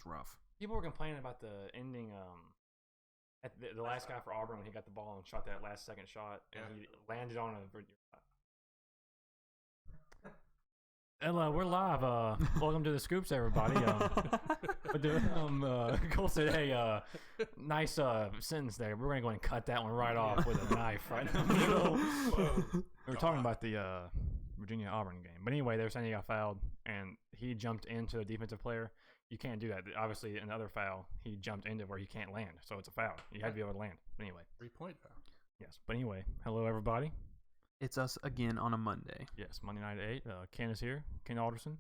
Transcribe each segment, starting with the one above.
was rough. People were complaining about the ending. At the last guy for Auburn when he got the ball and shot that last second shot, and he landed on a. Hello, we're live. Welcome to the Scoops, everybody. Cole said, "Hey, nice sentence there. We're gonna go and cut that one right off with a knife right in the middle." We were talking about the Virginia Auburn game, but anyway, they were saying he got fouled, and he jumped into a defensive player. You can't do that. Obviously, another foul, he jumped into where you can't land, so it's a foul. You have to be able to land. But anyway, 3-point foul. Yes, but anyway, hello everybody. It's us again on a Monday. Yes, Monday night at 8. Ken is here. Ken Alderson.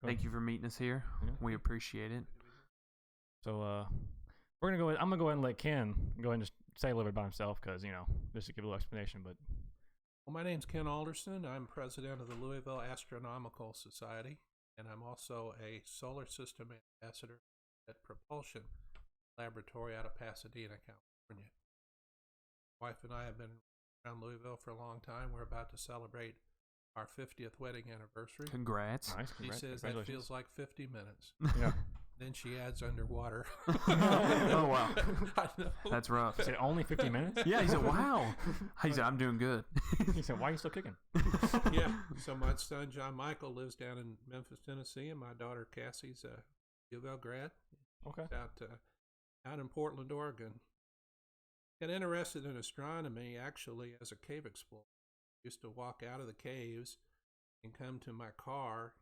Thank you for meeting us here. Yeah. We appreciate it. So we're gonna go. I'm gonna go ahead and let Ken go ahead and just say a little bit about himself, because just to give a little explanation. But well, my name's Ken Alderson. I'm president of the Louisville Astronomical Society, and I'm also a solar system ambassador at Propulsion Laboratory out of Pasadena, California. My wife and I have been around Louisville for a long time. We're about to celebrate our 50th wedding anniversary. Congrats. Nice. She says that feels like 50 minutes. Yeah. Then she adds underwater. Oh, wow. I know. That's rough. He said, only 50 minutes? Yeah, he said, wow. He said, I'm doing good. He said, why are you still kicking? Yeah. So my son, John Michael, lives down in Memphis, Tennessee, and my daughter, Cassie's a U of L grad. Okay. Out in Portland, Oregon. Got interested in astronomy, actually, as a cave explorer. Used to walk out of the caves and come to my car.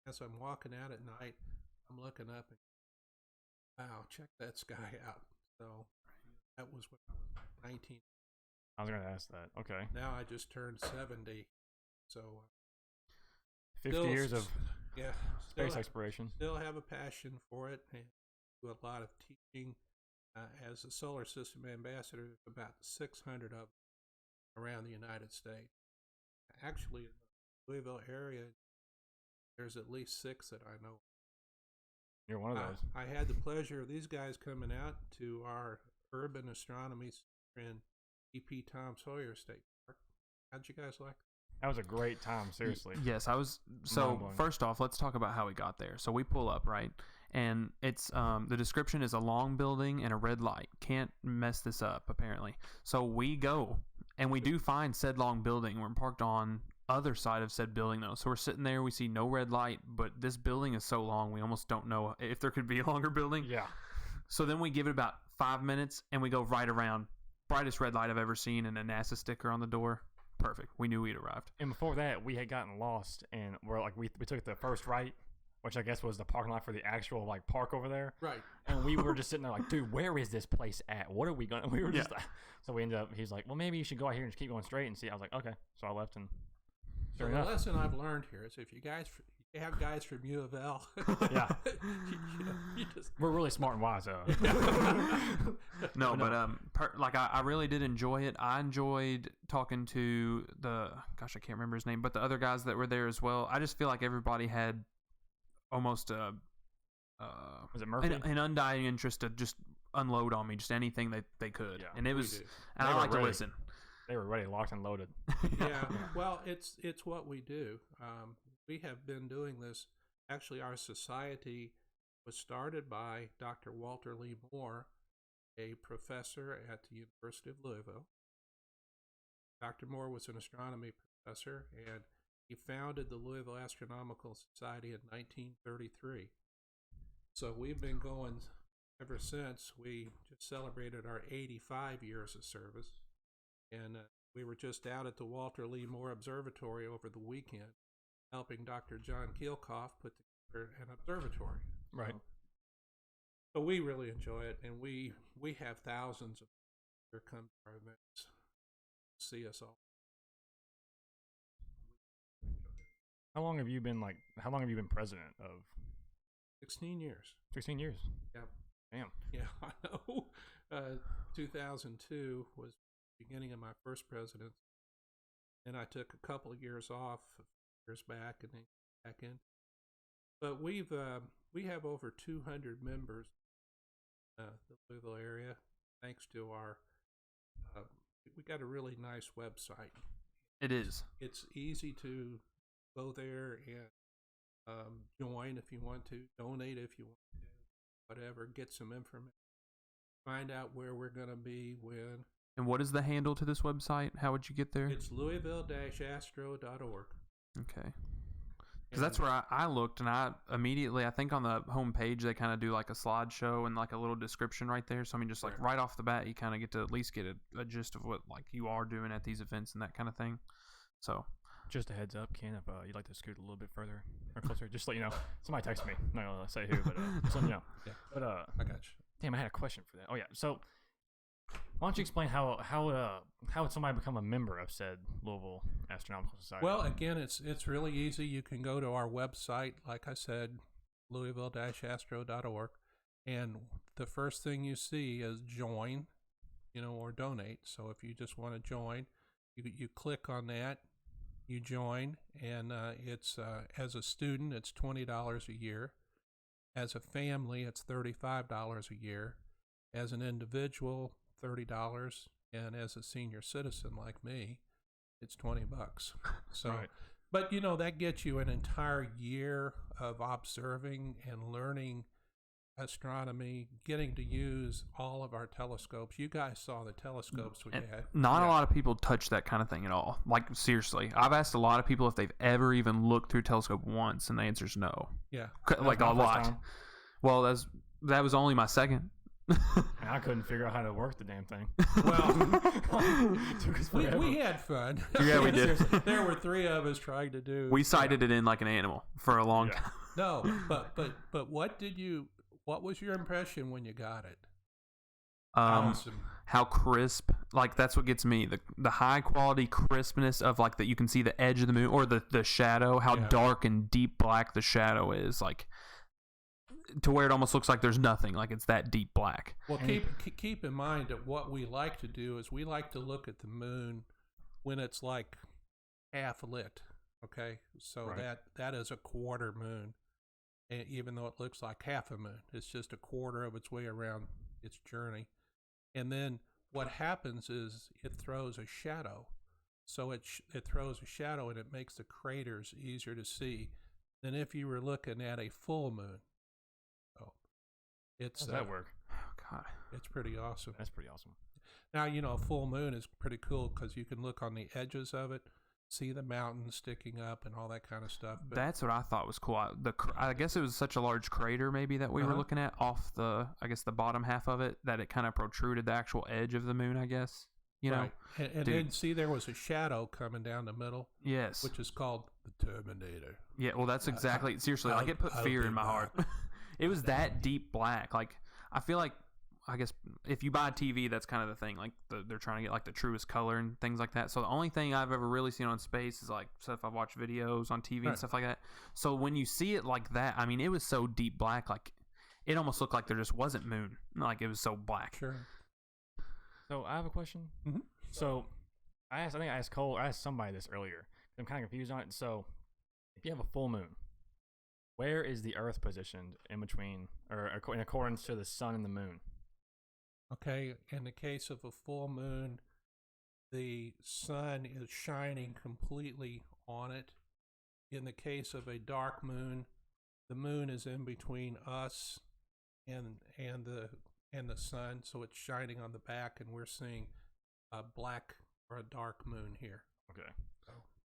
As I'm walking out at night, I'm looking up and, wow, check that sky out. So that was when I was 19. I was going to ask that. Okay. Now I just turned 70. So 50 years of space exploration. Still have a passion for it and do a lot of teaching. As a solar system ambassador, there's about 600 of them around the United States. Actually, in the Louisville area, there's at least 6 that I know. You're one of those. I had the pleasure of these guys coming out to our urban astronomy center in E.P. Tom Sawyer State Park. How'd you guys like it? That was a great time, seriously. Yes, I was. So first off, let's talk about how we got there. So we pull up, right? And it's the description is a long building and a red light. Can't mess this up, apparently. So we go, and we do find said long building. We're parked on other side of said building, though. So we're sitting there. We see no red light, but this building is so long, we almost don't know if there could be a longer building. Yeah. So then we give it about 5 minutes, and we go right around. Brightest red light I've ever seen, and a NASA sticker on the door. Perfect. We knew we'd arrived. And before that, we had gotten lost, and we took the first right, which I guess was the parking lot for the actual park over there. Right. And we were just sitting there like, dude, where is this place at? What are we going? We were just so we ended up. He's like, well, maybe you should go out here and just keep going straight and see. I was like, okay. So I left, and so the lesson I've learned here is if you have guys from U of L, yeah, we're really smart and wise. No, but I really did enjoy it. I enjoyed talking to I can't remember his name, but the other guys that were there as well. I just feel like everybody had almost was it Murphy? An undying interest to just unload on me, just anything that they could. Yeah, and it was, and I like to listen. They were ready, locked and loaded. Yeah, well, it's what we do. We have been doing this. Actually, our society was started by Dr. Walter Lee Moore, a professor at the University of Louisville. Dr. Moore was an astronomy professor, and he founded the Louisville Astronomical Society in 1933. So we've been going ever since. We just celebrated our 85 years of service, and we were just out at the Walter Lee Moore Observatory over the weekend, helping Dr. John Keelkoff put together an observatory. Right. So we really enjoy it, and we have thousands of people who come to our events, see us all. How long have you been president of? 16 years. 16 years. Yeah. Damn. Yeah, I know. 2002 was the beginning of my first presidency. And I took a couple of years off, years back, and then back in. But we have over 200 members in the Louisville area, thanks to our. We got a really nice website. It is. It's easy to go there and join if you want to, donate if you want to. whatever, get some information, find out where we're going to be when. And what is the handle to this website? How would you get there? It's Louisville-astro.org. Okay. Because that's where I looked, and I think on the home page they kind of do like a slideshow and like a little description right there. So I mean, just like right off the bat, you kind of get to at least get a gist of what like you are doing at these events and that kind of thing. So just a heads up, Ken, if you'd like to scoot a little bit further or closer, just let you know. Somebody text me. I'm not gonna say who, but just let me know. Yeah. But I got you. Damn, I had a question for that. Oh yeah, so why don't you explain how would somebody become a member of said Louisville Astronomical Society? Well, again, it's really easy. You can go to our website, like I said, Louisville-astro.org, and the first thing you see is join, or donate. So if you just want to join, you click on that, you join, and it's as a student, it's $20 a year. As a family, it's $35 a year. As an individual, $30, and as a senior citizen like me, it's $20. So, right. But that gets you an entire year of observing and learning astronomy, getting to use all of our telescopes. You guys saw the telescopes we had. Not a lot of people touch that kind of thing at all. Like, seriously, I've asked a lot of people if they've ever even looked through a telescope once, and the answer is no. Yeah, like a lot. Well, that was only my second. And I couldn't figure out how to work the damn thing. Well, we had fun. Yeah, we did. There were 3 of us trying to do. We sighted it in like an animal for a long time. No, but what was your impression when you got it? Awesome. How crisp, like that's what gets me. The high quality crispness of like that you can see the edge of the moon or the shadow, how dark and deep black the shadow is, like to where it almost looks like there's nothing, like it's that deep black. Well, keep in mind that what we like to do is we like to look at the moon when it's like half lit. Okay, so that is a quarter moon, and even though it looks like half a moon, it's just a quarter of its way around its journey. And then what happens is it throws a shadow. So it throws a shadow and it makes the craters easier to see than if you were looking at a full moon. So how does that work? Oh, God. It's pretty awesome. That's pretty awesome. Now, a full moon is pretty cool because you can look on the edges of it, see the mountains sticking up and all that kind of stuff. But that's what I thought was cool. I guess it was such a large crater maybe that we were looking at off the bottom half of it, that it kind of protruded the actual edge of the moon, I guess. Know? And then see there was a shadow coming down the middle. Yes. Which is called the Terminator. Yeah, well, that's exactly, seriously, like it put fear in my heart. It was that deep black. Like, I feel like, I guess if you buy a TV, that's kind of the thing. Like they're trying to get like the truest color and things like that. So the only thing I've ever really seen on space is like stuff I've watched videos on TV and stuff like that. So when you see it like that, I mean, it was so deep black, like it almost looked like there just wasn't moon. Like it was so black. Sure. So I have a question. Mm-hmm. So I think I asked Cole, I asked somebody this earlier. I'm kind of confused on it. So if you have a full moon, where is the Earth positioned in between, or in accordance to the sun and the moon? Okay, in the case of a full moon, the sun is shining completely on it. In the case of a dark moon, the moon is in between us and the sun, so it's shining on the back, and we're seeing a black or a dark moon here. Okay.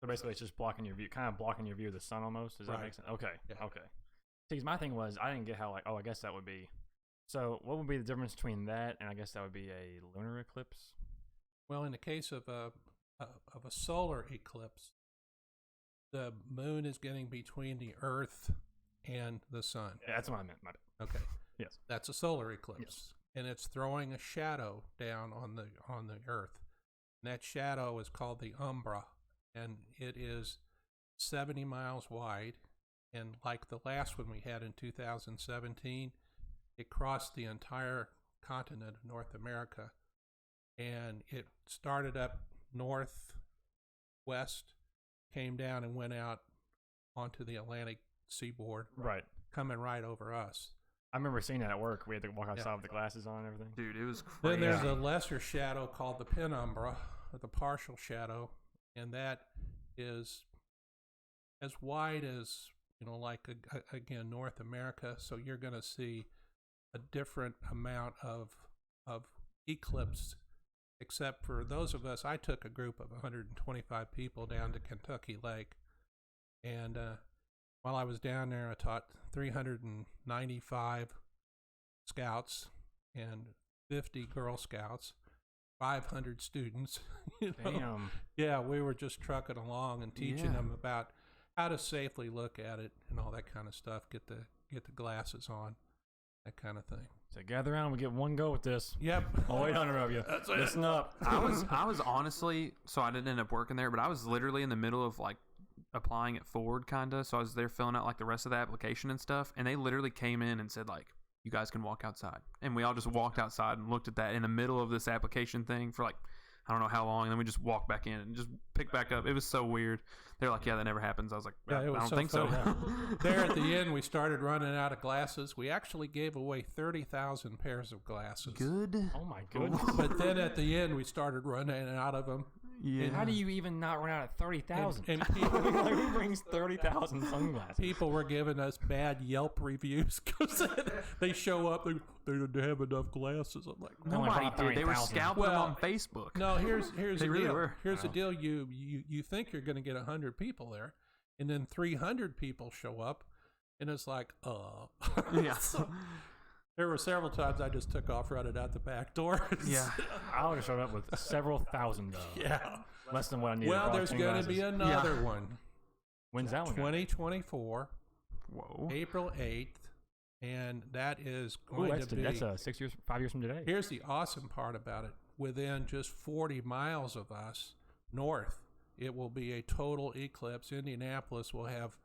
So basically, it's just blocking your view, kind of blocking your view of the sun almost. Does that make sense? Okay. Yeah. Okay. See, my thing was, I didn't get how, like, I guess that would be. So, what would be the difference between that and I guess that would be a lunar eclipse? Well, in the case of a solar eclipse, the moon is getting between the Earth and the sun. Yeah, that's what I meant. My bad. Okay. Yes. That's a solar eclipse, yes. And it's throwing a shadow down on the Earth. And that shadow is called the umbra, and it is 70 miles wide. And like the last one we had in 2017, it crossed the entire continent of North America, and it started up northwest, came down and went out onto the Atlantic seaboard, right, coming right over us. I remember seeing that at work. We had to walk outside with the glasses on and everything. Dude, it was crazy. Then there's a lesser shadow called the penumbra, or the partial shadow, and that is as wide as, like, again, North America. So you're going to see a different amount of eclipse, except for those of us. I took a group of 125 people down to Kentucky Lake, and while I was down there, I taught 395 scouts and 50 Girl Scouts, 500 students. Damn. Yeah, we were just trucking along and teaching them about how to safely look at it and all that kind of stuff. Get the glasses on, that kind of thing. So gather around, we get one go with this. Yep. I'll wait under of you. Listen up. I was honestly, so I didn't end up working there, but I was literally in the middle of like applying at Ford, kinda. So I was there filling out like the rest of the application and stuff, and they literally came in and said like, "You guys can walk outside," and we all just walked outside and looked at that in the middle of this application thing for like, I don't know how long, and then we just walked back in and just picked back up. It was so weird. They're like, "Yeah, that never happens." I was like, Yeah, I don't think funny. so. There at the end, we started running out of glasses. We actually gave away 30,000 pairs of glasses. Good. Oh my goodness. But then at the end, we started running out of them. Yeah. How do you even not run out of 30,000? And people, Like, who brings 30,000 sunglasses? people were giving us bad Yelp reviews because they show up, they didn't have enough glasses. I'm like, No. Only Nobody bought did. They were 30,000. scalping them Well, on Facebook. no, here's They the really deal. were. Here's the Wow. deal. You think you're going to get 100 people there, and then 300 people show up, and it's like, Yeah. So, there were several times I just took off running out the back door. Yeah. I would have showed up with several thousand. Yeah. Less than what I needed. Well, for there's 10 going to be glasses. another one. When's that one? 2024, Whoa. April 8th, and that is Ooh, going that's to be. that's 5 years from today. Here's the awesome part about it. Within just 40 miles of us, north, it will be a total eclipse. Indianapolis will have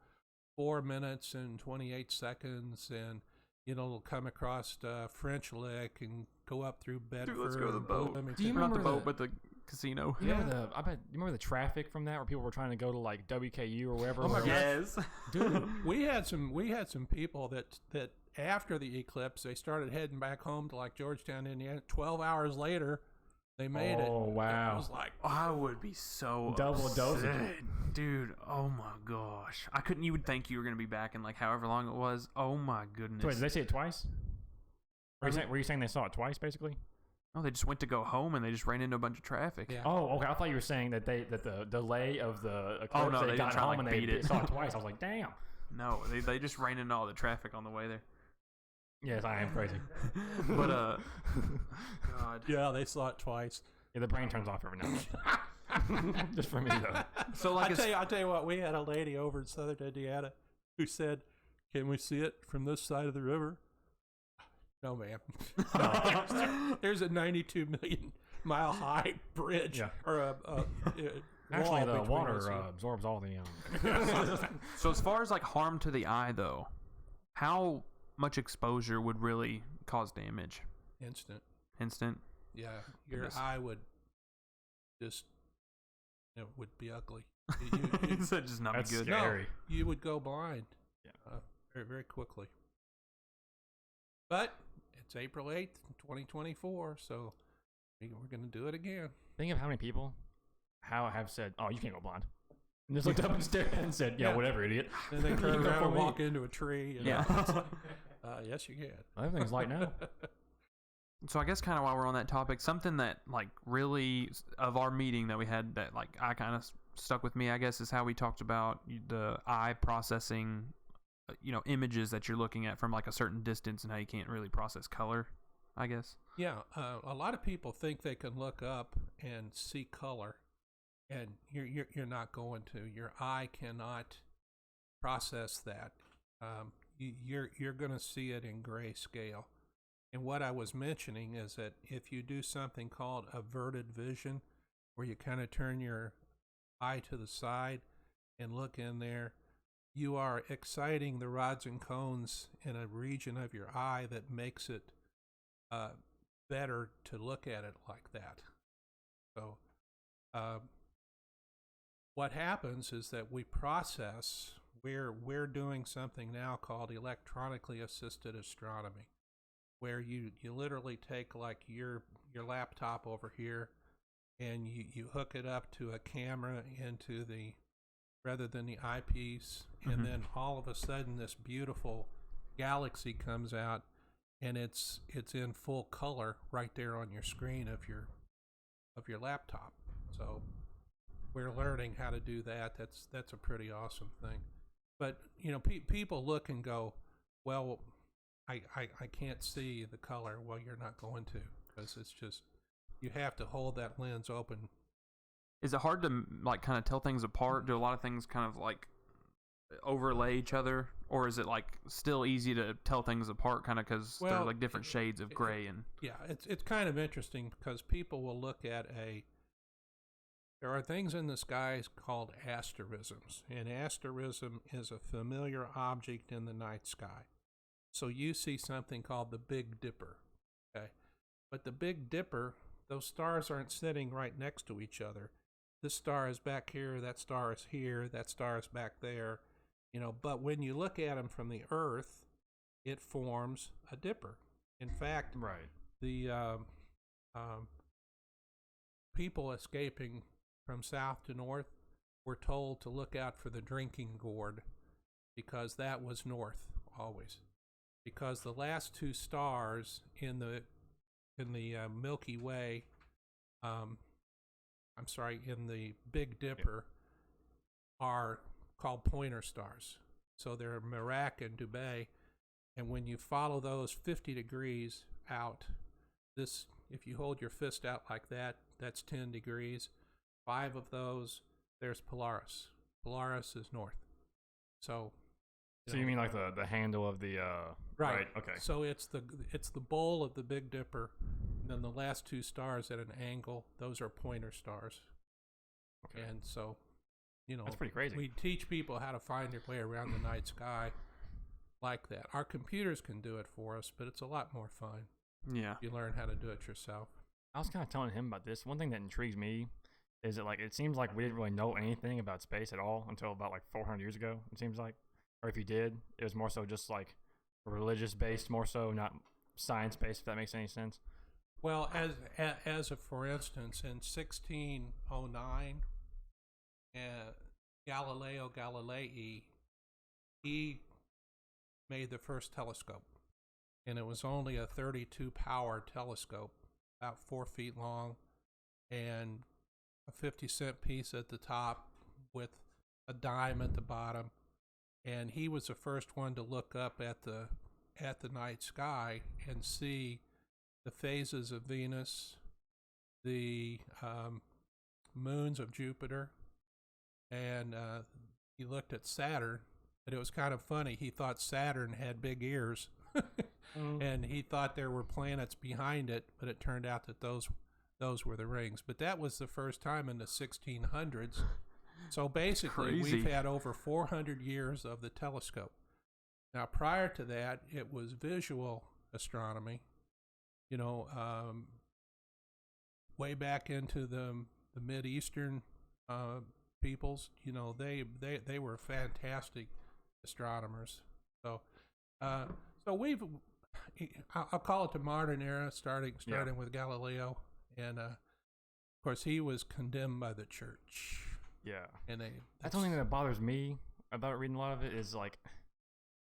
4 minutes and 28 seconds, and it'll come across French Lick and go up through Bedford. Dude, let's go to the boat. Bloomington. Do you Not the remember boat, but the casino. You remember you remember the traffic from that where people were trying to go to like WKU or wherever? Oh my wherever- Yes. Dude, we had some people that after the eclipse, they started heading back home to like Georgetown, Indiana. 12 hours later, they made it. Oh, wow. It was like, I would be so Double upset. dosage. Dude. Oh my gosh. I couldn't even think you were gonna be back in like however long it was. Oh my goodness. So wait, did they say it twice? Were you saying they saw it twice, basically? No, they just went to go home and they just ran into a bunch of traffic. yeah. Oh, okay. I thought you were saying that the delay of the eclipse, Oh, no, they they got didn't try to, home like, and they beat it. saw it twice. I was like, damn. No, they just ran into all the traffic on the way there. Yes, I am crazy. But God. Yeah, they saw it twice. Yeah, the brain turns off every now and then. Just for me though. So like I'll tell you what, we had a lady over in southern Indiana who said, "Can we see it from this side of the river?" No, ma'am. There's a 92 million mile high bridge Yeah. or a Actually, wall the between water us. absorbs all the. So as far as like harm to the eye though, how much exposure would really cause damage? Instant. Instant. Yeah, your Goodness. eye would just would be ugly. So just not That's be good. scary. You would go blind. Yeah. Very very quickly. But it's April 8th, 2024, so we're going to do it again. Think of how many people have said, "Oh, you can't go blind," and just looked up and stared and said, "Yeah, Yeah. whatever, idiot." Then they You turn go around for and me. walk into a tree. And Yeah. yes, you can. Everything's light now. So I guess kind of while we're on that topic, something that like really of our meeting that we had that like I kind of stuck with me, I guess, is how we talked about the eye processing, images that you're looking at from like a certain distance and how you can't really process color, I guess. Yeah, a lot of people think they can look up and see color, and you're not going to. Your eye cannot process that. You're going to see it in grayscale. And what I was mentioning is that if you do something called averted vision, where you kind of turn your eye to the side and look in there, you are exciting the rods and cones in a region of your eye that makes it better to look at it like that. So what happens is that we process, we're doing something now called electronically assisted astronomy, where you literally take like your laptop over here and you hook it up to a camera rather than the eyepiece, and then all of a sudden this beautiful galaxy comes out, and it's in full color right there on your screen of your laptop. So we're learning how to do that. That's a pretty awesome thing. But people look and go, well, I can't see the color. Well, you're not going to, because it's just, you have to hold that lens open. Is it hard to like kind of tell things apart? Do a lot of things kind of like overlay each other, or is it like still easy to tell things apart, kind of because they're like different shades of gray? And it's kind of interesting because people will look at there are things in the skies called asterisms, and asterism is a familiar object in the night sky. So you see something called the Big Dipper, okay? But the Big Dipper, those stars aren't sitting right next to each other. This star is back here, that star is here, that star is back there, but when you look at them from the Earth, it forms a dipper. In fact, right. The people escaping from south to north were told to look out for the drinking gourd, because that was north always. Because the last two stars in the Milky Way, in the Big Dipper, are called pointer stars. So they're Merak and Dubhe, and when you follow those 50 degrees out, if you hold your fist out like that, that's 10 degrees. 5 of those, there's Polaris. Polaris is north. So you mean like the handle of the right? Okay. So it's the bowl of the Big Dipper, and then the last two stars at an angle, those are pointer stars. Okay. And so, that's pretty crazy. We teach people how to find their way around the night sky like that. Our computers can do it for us, but it's a lot more fun. Yeah. You learn how to do it yourself. I was kind of telling him about this. One thing that intrigues me is that it seems like we didn't really know anything about space at all until about 400 years ago, it seems like. Or if you did, it was more so just religious based, more so, not science based, if that makes any sense. Well, as for instance, in 1609, Galileo Galilei, he made the first telescope, and it was only a 32 power telescope, about 4 feet long, and a 50-cent piece at the top with a dime at the bottom. And he was the first one to look up at the night sky and see the phases of Venus, the moons of Jupiter, and he looked at Saturn. But it was kind of funny. He thought Saturn had big ears, and he thought there were planets behind it. But it turned out that those were the rings. But that was the first time in the 1600s. So basically, we've had over 400 years of the telescope. Now, prior to that, it was visual astronomy. Way back into the Mid-Eastern peoples, they were fantastic astronomers. So I'll call it the modern era, starting with Galileo, and of course he was condemned by the church. Yeah, and that's the only thing that bothers me about reading a lot of it is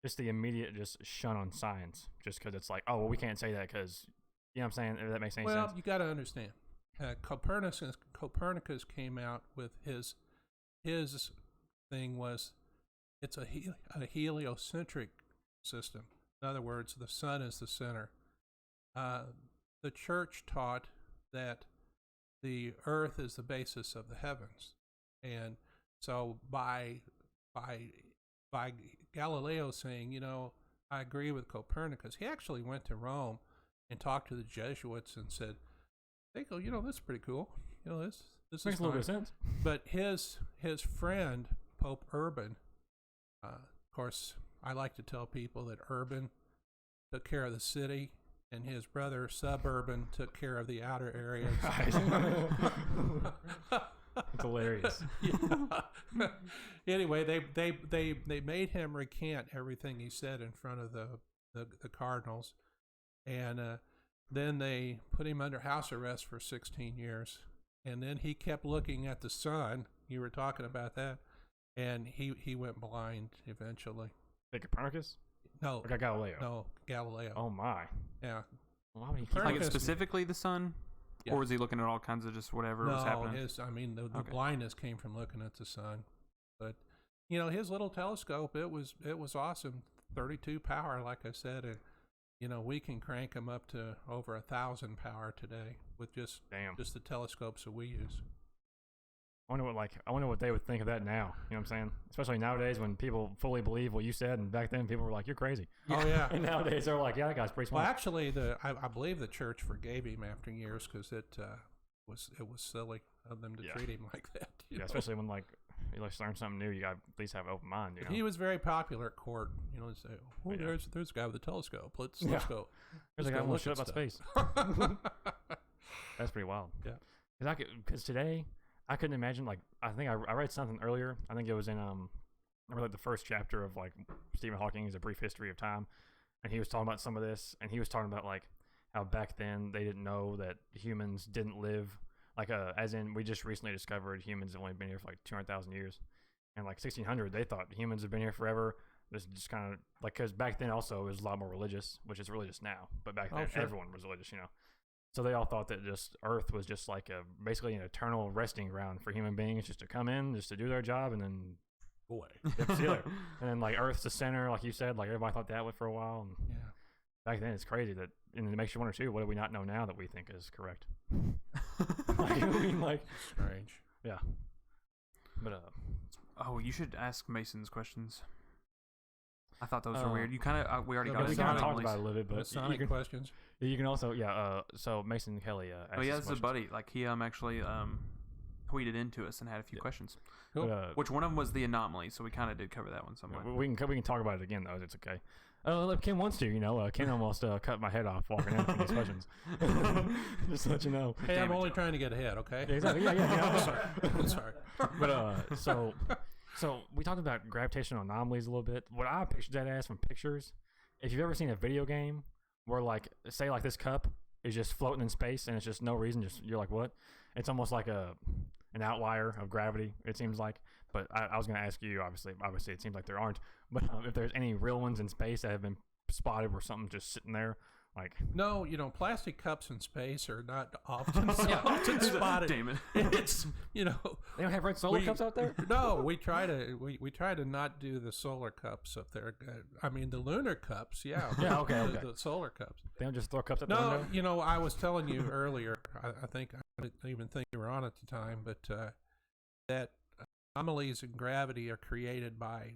just the immediate shun on science, just because it's we can't say that because what I'm saying, if that makes any sense. Well, you got to understand, Copernicus came out with his thing was it's a heliocentric system. In other words, the sun is the center. The church taught that the earth is the basis of the heavens. And so by Galileo saying, I agree with Copernicus, he actually went to Rome and talked to the Jesuits and said, they go, this is pretty cool. This makes a little bit of sense. But his friend, Pope Urban, of course, I like to tell people that Urban took care of the city, and his brother Suburban took care of the outer areas. It's hilarious. Yeah. Anyway, they made him recant everything he said in front of the cardinals, and then they put him under house arrest for 16 years. And then he kept looking at the sun. You were talking about that, and he went blind eventually. Copernicus? No, Or got Galileo? no, Galileo. Oh my. Yeah. Why would he keep Like Copernicus- specifically the sun, Yeah. or was he looking at all kinds of just whatever was happening? The Okay. blindness came from looking at the sun. But his little telescope, it was awesome. 32 power, like I said, and we can crank them up to over 1,000 power today with just the telescopes that we use. I wonder what they would think of that now. You know what I'm saying? Especially nowadays when people fully believe what you said, and back then people were like, "You're crazy." Oh yeah. And nowadays they're like, "Yeah, that guy's pretty smart." Well, actually, I believe the church forgave him after years because it was silly of them to treat him like that. Yeah, especially when you learn something new, you got to at least have an open mind. You know? He was very popular at court. They say, "Oh, Yeah. there's a guy with a telescope. Let's go. There's Let's a guy go who look shut at about space. That's pretty wild. Yeah. Because today I couldn't imagine. I think I read something earlier. I think it was in I read the first chapter of Stephen Hawking's A Brief History of Time, and he was talking about some of this, and he was talking about how back then they didn't know that humans didn't live as in we just recently discovered humans have only been here for 200,000 years, and 1600 they thought humans have been here forever. This is just kind of because back then also it was a lot more religious, which is religious now, but back then everyone was religious, So they all thought that just Earth was just basically an eternal resting ground for human beings, just to come in, just to do their job, and then go away. see you later. And then Earth's the center, like you said, everybody thought that way for a while. And Yeah. back then it's crazy that, and it makes you wonder too, what do we not know now that we think is correct? Strange. Yeah. But Oh, you should ask Mason's questions. I thought those were weird. You kind of we already got we into kind of anomalies. talked about it a little bit, but Sonic questions. you can also so Mason Kelly asked Oh yeah, us this is a questions. buddy. He actually tweeted into us and had a few questions. Cool. But, Which one of them was the anomaly? So we kind of did cover that one somewhat. we can talk about it again though. It's okay. Look, Ken wants to. Ken almost cut my head off walking in from these questions. Just to let you know. Hey, Damn I'm it, only Joe. trying to get ahead, okay? Yeah, exactly. Yeah. I'm sorry. But so we talked about gravitational anomalies a little bit. What I pictured that as from pictures, if you've ever seen a video game where say this cup is just floating in space and it's just no reason, you're like, what? It's almost like an outlier of gravity, it seems like. But I was going to ask you, obviously it seems like there aren't, but if there's any real ones in space that have been spotted where something's just sitting there, No, plastic cups in space are not often spotted. Damn it. It's they don't have red solar cups out there. No, we try to not do the solar cups up there. I mean the lunar cups, yeah. Yeah, okay. The solar cups. They don't just throw cups at the No, window. I was telling you earlier. I think I didn't even think you were on at the time, but that anomalies in gravity are created by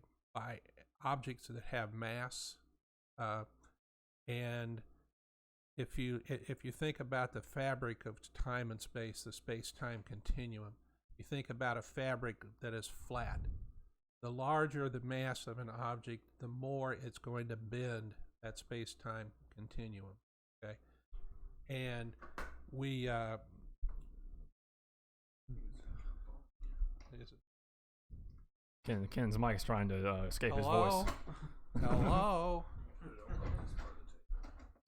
objects that have mass, and if you think about the fabric of time and space, the space-time continuum, you think about a fabric that is flat. The larger the mass of an object, the more it's going to bend that space-time continuum. Okay, and we is it? Ken's mic's trying to escape his Hello? voice. Hello.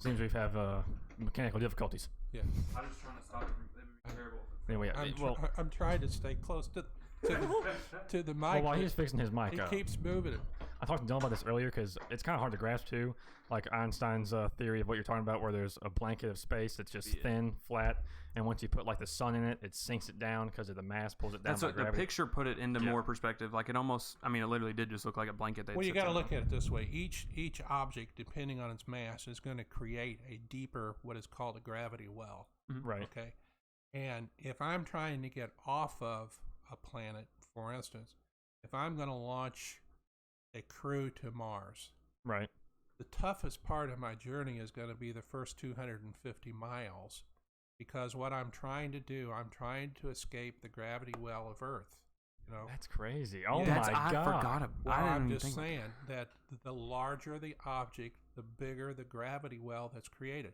Seems we have mechanical difficulties. Yeah. I'm just trying to stop it from terrible. Anyway, I'm trying to stay close to the mic. well, while he's fixing his mic, he keeps moving it. I talked to Dylan about this earlier because it's kind of hard to grasp too. Like Einstein's theory of what you're talking about, where there's a blanket of space that's just thin, flat, and once you put the sun in it, it sinks it down because of the mass pulls it down. That's what the picture put it into more perspective. It almost, it literally did just look like a blanket. Well, you got to look at it this way. Each object, depending on its mass, is going to create a deeper, what is called a gravity well. Right. Okay. And if I'm trying to get off of a planet, for instance, if I'm going to launch a crew to Mars, right, the toughest part of my journey is going to be the first 250 miles, because what I'm trying to do, I'm trying to escape the gravity well of Earth. That's crazy. Oh Yeah. my God! I forgot. Well, I I'm didn't just think. saying that the larger the object, the bigger the gravity well that's created.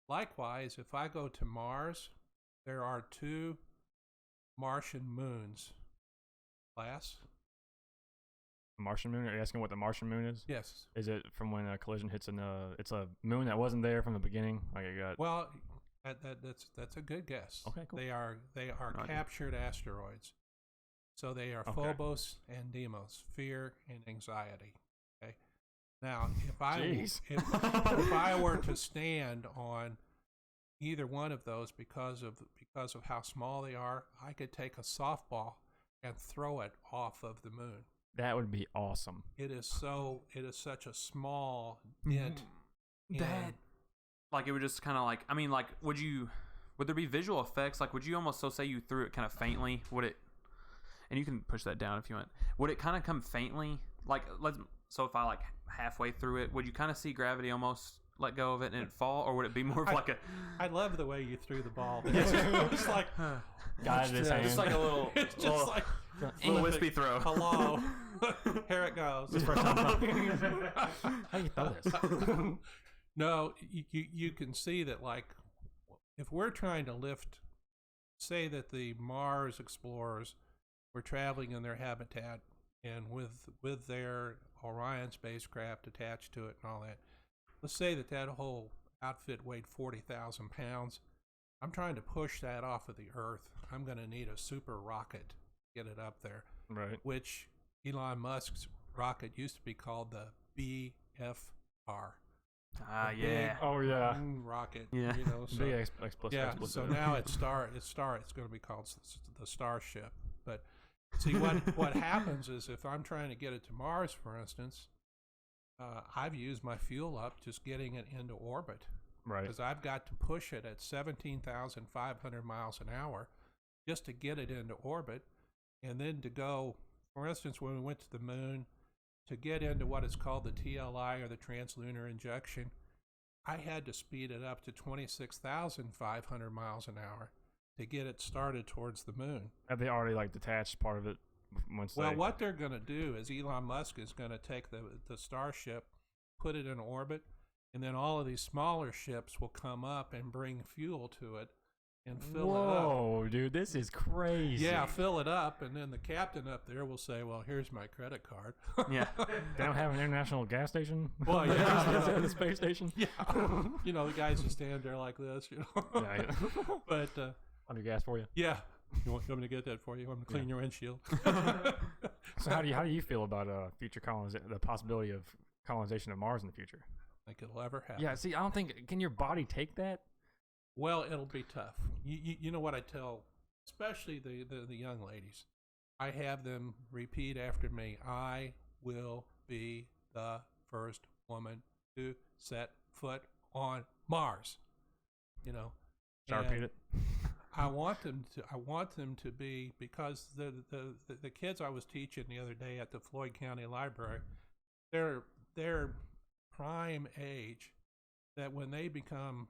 Likewise, if I go to Mars, there are 2 Martian moons. Class? Martian moon? Are you asking what the Martian moon is? Yes. Is it from when a collision hits it's a moon that wasn't there from the beginning? Well, that's a good guess. Okay, cool. They are idea. captured asteroids. So they are Okay. Phobos and Deimos, fear and anxiety. Okay. Now, if Jeez. if I were to stand on either one of those because of how small they are, I could take a softball and throw it off of the moon. That would be awesome. It is such a small dent. That, like, it would just kind of like, I mean, like, would there be visual effects? Like, would you almost say you threw it kind of faintly? Would it, and you can push that down if you want, would it kind of come faintly? Like, so if I like halfway through it, would you kind of see gravity almost let go of it and it fall, or would it be more of like a? I love the way you threw the ball. It's like, God, just like a little, it's just like a little wispy throw. Hello, here it goes. This first time. How do you throw this? No, you can see that, like, if we're trying to lift, say that the Mars explorers were traveling in their habitat and with their Orion spacecraft attached to it and all that, let's say that whole outfit weighed 40,000 pounds. I'm trying to push that off of the Earth. I'm going to need a super rocket to get it up there. Right. Which Elon Musk's rocket used to be called the BFR. Yeah. Oh yeah. Rocket. Yeah. You know. So, Big explicit. yeah. So now it's going to be called the Starship. But see what happens is, if I'm trying to get it to Mars, for instance, I've used my fuel up just getting it into orbit. Right. Because I've got to push it at 17,500 miles an hour just to get it into orbit, and then to go. For instance, when we went to the moon, to get into what is called the TLI, or the translunar injection, I had to speed it up to 26,500 miles an hour to get it started towards the moon. Have they already like detached part of it? What they're going to do is Elon Musk is going to take the Starship, put it in orbit, and then all of these smaller ships will come up and bring fuel to it and fill it up. Whoa, dude, this is crazy. Yeah, fill it up, and then the captain up there will say, well, here's my credit card. Yeah. They don't have an international gas station? Well, yeah. The space station? Yeah. You know, the guys just stand there like this, you know. Yeah. But, Under gas for you? yeah. You want me to get that for you? I'm going to clean your windshield. So how do you feel about future colonization, the possibility of colonization of Mars in the future? Think it'll ever happen. Yeah, see, I don't think, can your body take that? Well, it'll be tough. You know what I tell, especially the young ladies? I have them repeat after me, I will be the first woman to set foot on Mars. You know. Shall I repeat it? I want them to be, because the kids I was teaching the other day at the Floyd County Library, they're prime age, that when they become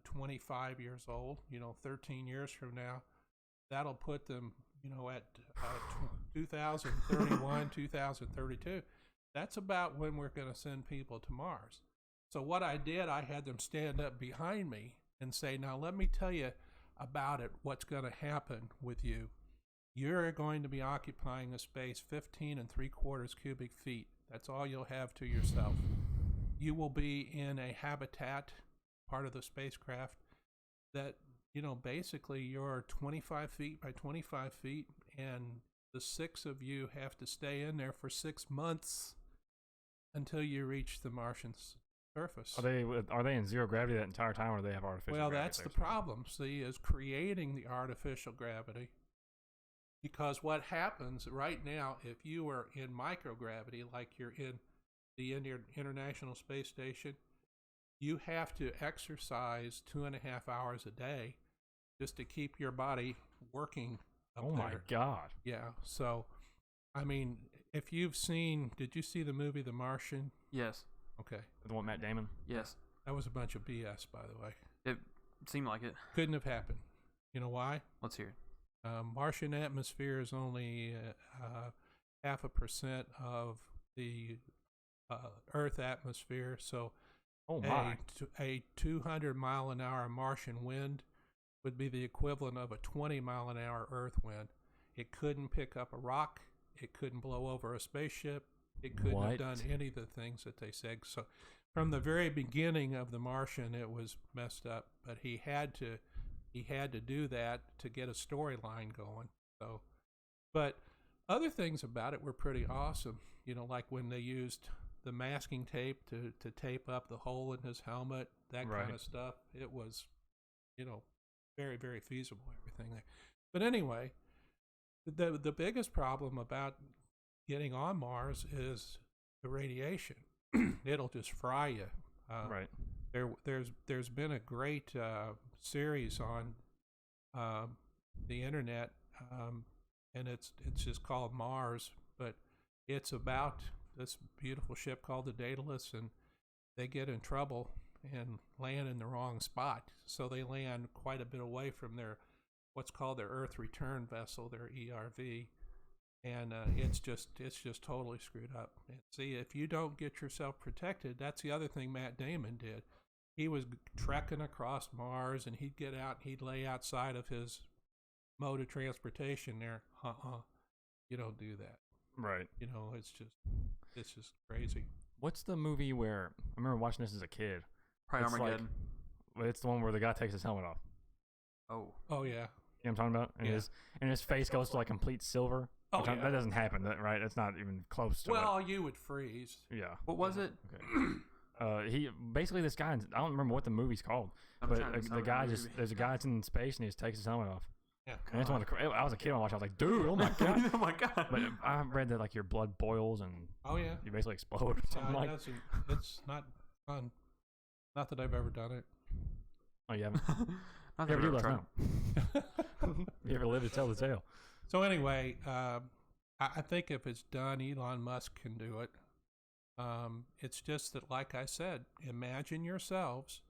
25 years old, 13 years from now, that'll put them, at 2031, 2032. That's about when we're going to send people to Mars. So what I did, I had them stand up behind me and say, now let me tell you about it, what's going to happen with you. You're going to be occupying a space 15 3/4 cubic feet. That's all you'll have to yourself. You will be in a habitat, part of the spacecraft, that, basically you're 25 feet by 25 feet, and the 6 of you have to stay in there for 6 months until you reach the Martian surface. Are they in zero gravity that entire time, or do they have artificial gravity? Well, that's the problem, see, is creating the artificial gravity. Because what happens right now, if you are in microgravity, like you're in the International Space Station, you have to exercise 2.5 hours a day just to keep your body working up there. Oh my God. Yeah, so, I mean, if you've seen, did you see the movie The Martian? Yes. Okay. The one with Matt Damon? Yes. That was a bunch of BS, by the way. It seemed like it. Couldn't have happened. You know why? Let's hear it. Martian atmosphere is only 0.5% of the Earth atmosphere, so a 200-mile-an-hour Martian wind would be the equivalent of a 20-mile-an-hour Earth wind. It couldn't pick up a rock. It couldn't blow over a spaceship. It couldn't have done any of the things that they said. So from the very beginning of The Martian, it was messed up, but he had to do that to get a storyline going. So, but other things about it were pretty awesome. Like when they used the masking tape to tape up the hole in his helmet, that Right. kind of stuff. It was, very, very feasible, everything there. But anyway, the biggest problem about getting on Mars is the radiation. It'll just fry you. Right. There's been a great series on the internet, and it's just called Mars, but it's about this beautiful ship called the Daedalus, and they get in trouble and land in the wrong spot. So they land quite a bit away from their what's called their Earth Return Vessel, their ERV, and it's just totally screwed up. And see, if you don't get yourself protected, that's the other thing Matt Damon did. He was trekking across Mars, and he'd get out, and he'd lay outside of his mode of transportation there. You don't do that. Right. It's just crazy. What's the movie where I remember watching this as a kid? Probably It's Armageddon. It's the one where the guy takes his helmet off. Oh yeah. You know what I'm talking about? And his face goes to like complete silver. Oh, yeah. That doesn't happen, right? That's not even close to Well, you would freeze. Yeah. What was it? Okay. He basically this guy. I don't remember what the movie's called, I'm but trying to the discover guy the just movie. there's a guy that's in space and he just takes his helmet off. Yeah. And that's one of the. I was a kid when I watched. I was like, dude, oh my god. Oh my god. But I read that like your blood boils and Oh yeah. you basically explode or something Yeah, like. it's not fun. Not that I've ever done it. Oh, you haven't. Not You that ever do? I've Let us tried. know. You ever live to tell the tale? So anyway, I think if it's done, Elon Musk can do it. It's just that, like I said, imagine yourselves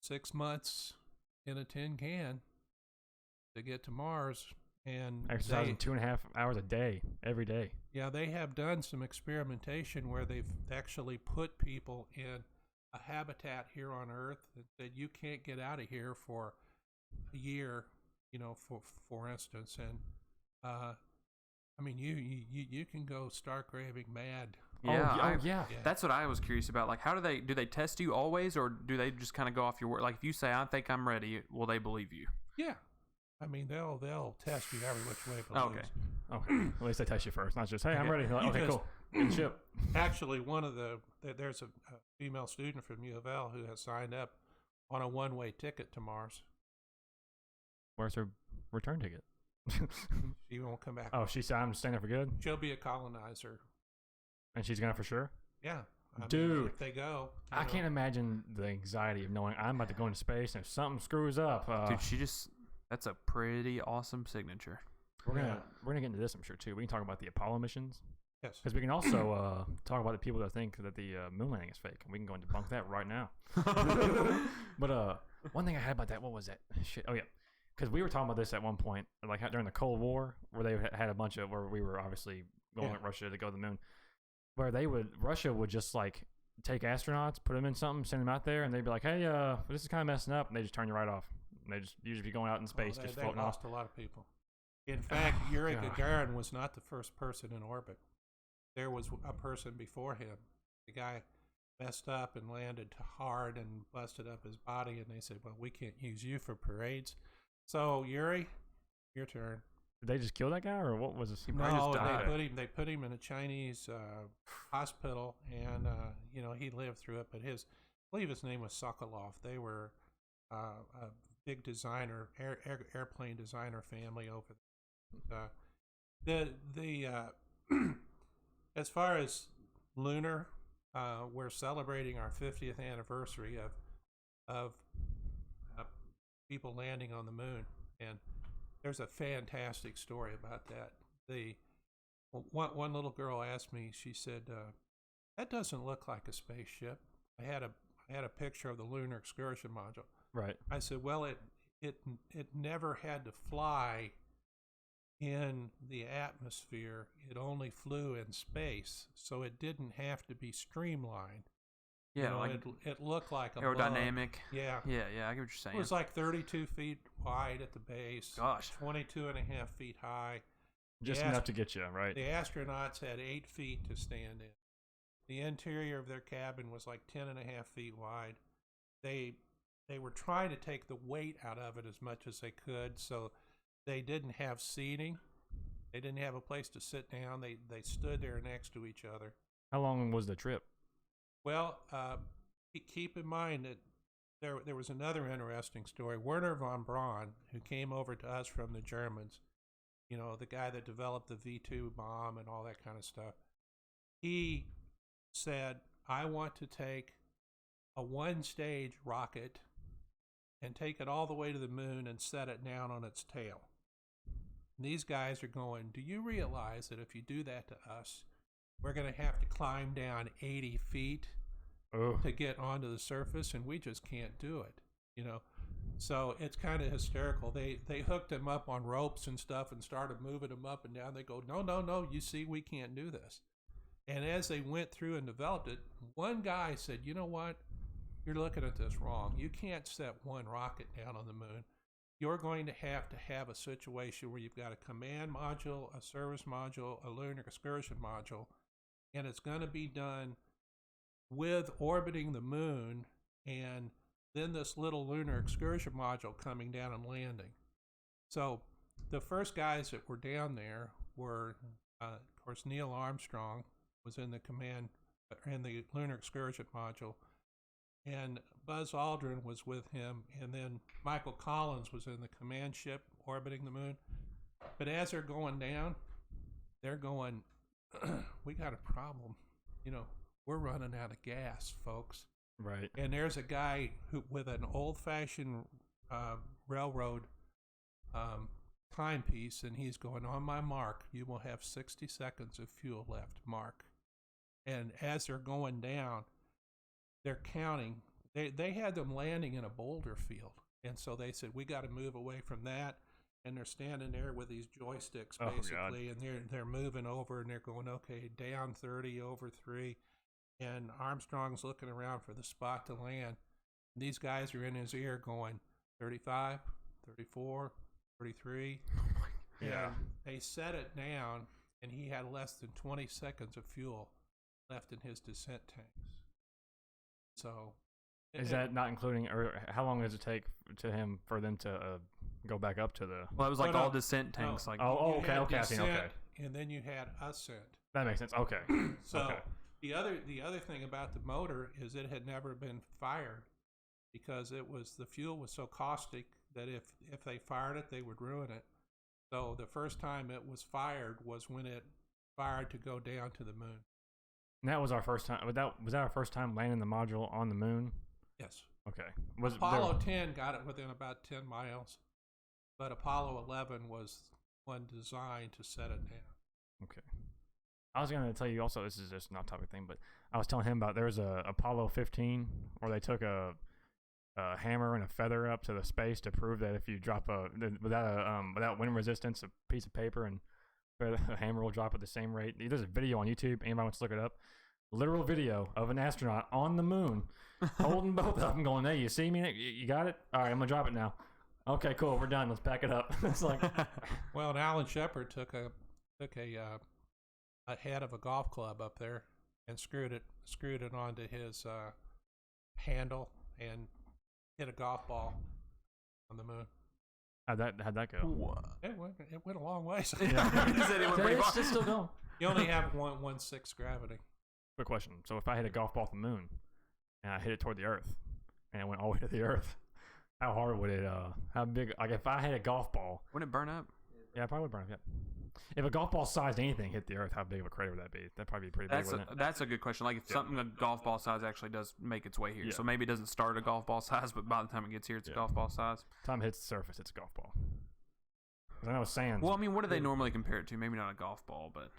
6 months in a tin can to get to Mars, and Exercising 2.5 hours a day, every day. yeah, they have done some experimentation where they've actually put people in a habitat here on Earth that you can't get out of here for a year, for instance, and I mean, you can go stark raving mad. Yeah, yeah. That's what I was curious about. Like, how do they test you always, or do they just kind of go off your word? Like, if you say, "I think I'm ready," will they believe you? Yeah, I mean they'll test you every which way but Okay. loose. Okay. At least they test you first, not just, hey, I'm Yeah. ready. Like, You okay, just- cool. Good ship. Actually, there's a female student from U of L who has signed up on a one-way ticket to Mars. Where's her return ticket? She won't come back. Oh, she said I'm staying there for good, She'll be a colonizer. and she's gonna for sure. Yeah, I mean, Dude. if they go, I can't imagine the anxiety of knowing I'm about to go into space and if something screws up. Dude, that's a pretty awesome signature. we're gonna get into this, I'm sure too. We can talk about the Apollo missions Yes. because we can also talk about the people that think that the moon landing is fake, and we can go and debunk that right now. But one thing I had about that, what was that shit? Oh yeah, because we were talking about this at one point, like during the Cold War, where they had a bunch of where we were obviously going with Russia to go to the moon, where Russia would just like take astronauts, put them in something, send them out there, and they'd be like, hey, this is kind of messing up, and they just turn you right off. And they just usually be going out in space, just they floating off. lost a lot of people. In fact, Yuri Gagarin was not the first person in orbit. There was a person before him. The guy messed up and landed hard and busted up his body, and they said, well, we can't use you for parades. So, Yuri, your turn. Did they just kill that guy, or what was this? He probably No, just died. they put him in a Chinese hospital, and he lived through it. But I believe his name was Sokolov. They were a big designer, airplane designer family over there. As far as lunar, we're celebrating our 50th anniversary of people landing on the moon, and there's a fantastic story about that. One little girl asked me. She said, "That doesn't look like a spaceship." I had a picture of the lunar excursion module. Right. I said, "Well, it never had to fly in the atmosphere. It only flew in space, so it didn't have to be streamlined. Yeah, it looked like a aerodynamic. bug. Yeah. Yeah, I get what you're saying. It was like 32 feet wide at the base. Gosh. 22 and a half feet high. Just enough to get you, right? The astronauts had 8 feet to stand in. The interior of their cabin was like 10 and a half feet wide. They were trying to take the weight out of it as much as they could, so they didn't have seating. They didn't have a place to sit down. They stood there next to each other. How long was the trip? Well, keep in mind that there was another interesting story. Werner von Braun, who came over to us from the Germans, the guy that developed the V2 bomb and all that kind of stuff, he said, I want to take a one-stage rocket and take it all the way to the moon and set it down on its tail. And these guys are going, do you realize that if you do that to us, we're going to have to climb down 80 feet to get onto the surface, and we just can't do it, So it's kind of hysterical. They hooked him up on ropes and stuff and started moving him up and down. They go, no, you see, we can't do this. And as they went through and developed it, one guy said, you know what? You're looking at this wrong. You can't set one rocket down on the moon. You're going to have a situation where you've got a command module, a service module, a lunar excursion module, and it's going to be done with orbiting the moon and then this little lunar excursion module coming down and landing. So the first guys that were down there were, of course, Neil Armstrong was in the lunar excursion module, and Buzz Aldrin was with him, and then Michael Collins was in the command ship orbiting the moon. But as they're going down, they're going, we got a problem. We're running out of gas, folks. Right. And there's a guy with an old-fashioned railroad timepiece, and he's going, on my mark, you will have 60 seconds of fuel left, mark. And as they're going down, they're counting. They had them landing in a boulder field, and so they said, we got to move away from that. And they're standing there with these joysticks, basically, and they're moving over, and they're going, okay, down 30, over 3. And Armstrong's looking around for the spot to land. And these guys are in his ear going, 35, 34, 33. Yeah. And they set it down, and he had less than 20 seconds of fuel left in his descent tanks. So, is that not including, or how long does it take for them to go back up to the? Well, it was like all descent tanks. No. Like okay, descent, okay. And then you had ascent. That makes sense. Okay. So okay. the other thing about the motor is it had never been fired because the fuel was so caustic that if they fired it, they would ruin it. So the first time it was fired was when it fired to go down to the moon. And that was our first time. Was that our first time landing the module on the moon? Yes. Okay. Apollo 10 got it within about 10 miles, but Apollo 11 was one designed to set it down. Okay. I was going to tell you also, this is just not a topic thing, but I was telling him about there was a Apollo 15 where they took a hammer and a feather up to the space to prove that if you drop without wind resistance, a piece of paper and a hammer will drop at the same rate. There's a video on YouTube. Anybody wants to look it up? Literal video of an astronaut on the moon holding both of them going, hey, you see me? You got it? All right, I'm going to drop it now. Okay, cool. We're done. Let's pack it up. It's like, well, and Alan Shepard took a head of a golf club up there and screwed it onto his handle and hit a golf ball on the moon. How'd that go? It went a long way. It's still going. You only have 1/6 gravity. Quick question. So if I hit a golf ball at the moon and I hit it toward the Earth and it went all the way to the Earth, how hard would it? How big? Like if I had a golf ball, wouldn't it burn up? Yeah, it probably would burn up. Yeah. If a golf ball sized anything hit the Earth, how big of a crater would that be? That'd probably be pretty big, wouldn't it? That's a good question. Like if something a golf ball size actually does make its way here, so maybe it doesn't start a golf ball size, but by the time it gets here, it's a golf ball size. Time it hits the surface, it's a golf ball. I know sand. Well, I mean, what do they normally compare it to? Maybe not a golf ball, but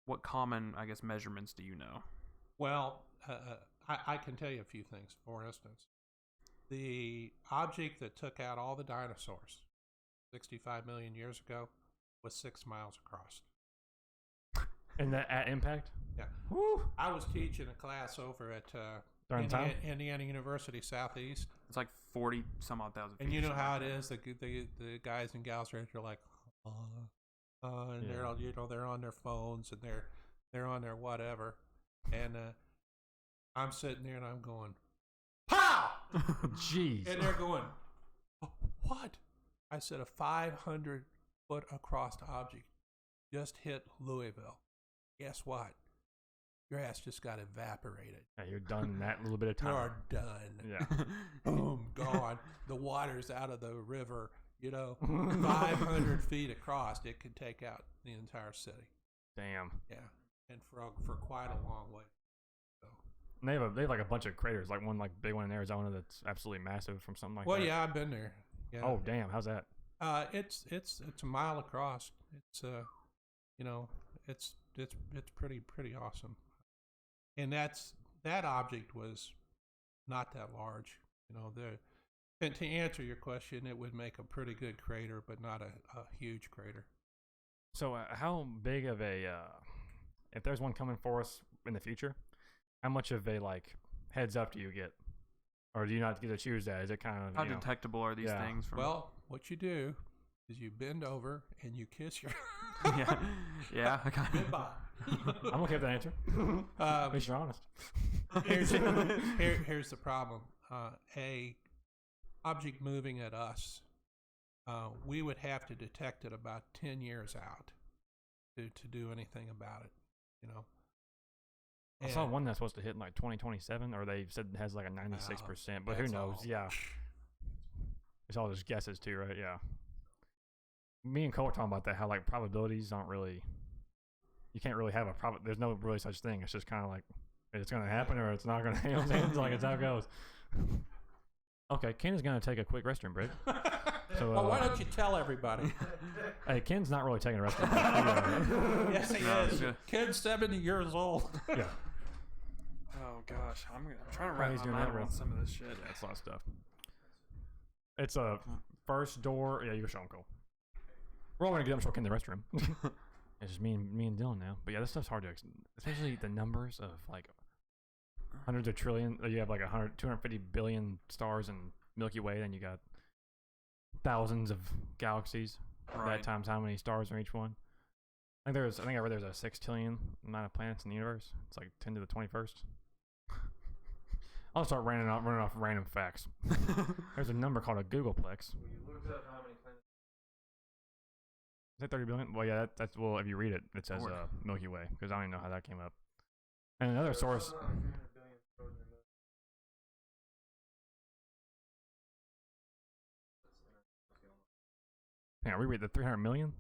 what common, I guess, measurements do you know? Well, I can tell you a few things. For instance, the object that took out all the dinosaurs 65 million years ago was 6 miles across. And that at impact? Yeah. Woo! I was teaching a class over at Indiana University Southeast. It's like 40 some odd thousand. And you know how it is. The guys and gals are like, and they're on their phones and they're on their whatever. And I'm sitting there and I'm going, pow! Jeez. And they're going, what? I said, a 500-foot across object just hit Louisville. Guess what? your ass just got evaporated. Yeah, you're done in that little bit of time. You are done. Yeah. Boom, gone. The water's out of the river, 500 feet across. It could take out the entire city. Damn. Yeah, and for quite a long way. So. And they have like a bunch of craters, like one like big one in Arizona that's absolutely massive from something like that. Well, yeah, I've been there. Yeah. Oh, damn. How's that? It's a mile across. It's it's pretty awesome. And that object was not that large. And to answer your question, it would make a pretty good crater, but not a huge crater. So how big of a, if there's one coming for us in the future, how much of a heads up do you get? Or do you not get to choose that? Is it kind of, how detectable are these things? Well, what you do is you bend over and you kiss your... yeah. Goodbye. I'm okay with that answer. At least you're honest. Here's the problem. A object moving at us, we would have to detect it about 10 years out to do anything about it, I saw one that's supposed to hit in 2027, or they said it has a 96%, but who knows? Yeah. It's all just guesses too, right? Yeah. Me and Cole were talking about that, how probabilities aren't really, you can't really have there's no really such thing. It's just kind of it's going to happen or it's not going to, it's how it goes. Okay, Ken is going to take a quick restroom break. So, well, why don't you tell everybody? Hey, Ken's not really taking a restroom break. Yes, he is. Ken's 70 years old. Yeah. Oh, gosh. I'm trying to wrap my mind around some of this shit. Yeah, it's a lot of stuff. It's a first door. Yeah, you go show him, Cole. We're all going to get up and show Ken in the restroom. It's just me and Dylan now. But yeah, this stuff's hard to, especially the numbers of hundreds of trillion. You have 250 billion stars in Milky Way, then you got thousands of galaxies. Right. That times how many stars are each one. I think I read there's a 6 trillion amount of planets in the universe. It's 10 to the 21st. I'll start running off random facts. There's a number called a Googleplex. Well, you looked up how many planets. Is that 30 billion? Well, yeah, that's well. If you read it, it says Milky Way, because I don't even know how that came up. And another source. Yeah, we read the 300 million.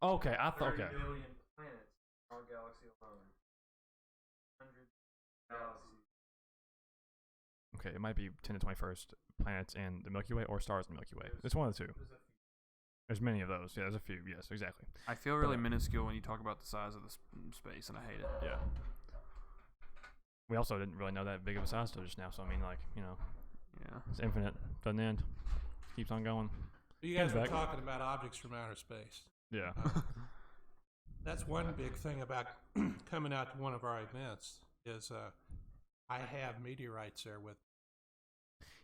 Okay, I thought. Okay. 30 billion planets in our galaxy alone. 100 galaxies. Okay, it might be 10 to 21st planets in the Milky Way or stars in the Milky Way. It's one of the two. There's many of those. Yeah, there's a few. Yes, exactly. I feel really minuscule when you talk about the size of the space, and I hate it. Yeah. We also didn't really know that big of a size till just now. So I mean, yeah, it's infinite. Doesn't end. Keeps on going. You guys were talking about objects from outer space. Yeah. That's one big thing about coming out to one of our events is I have meteorites there with.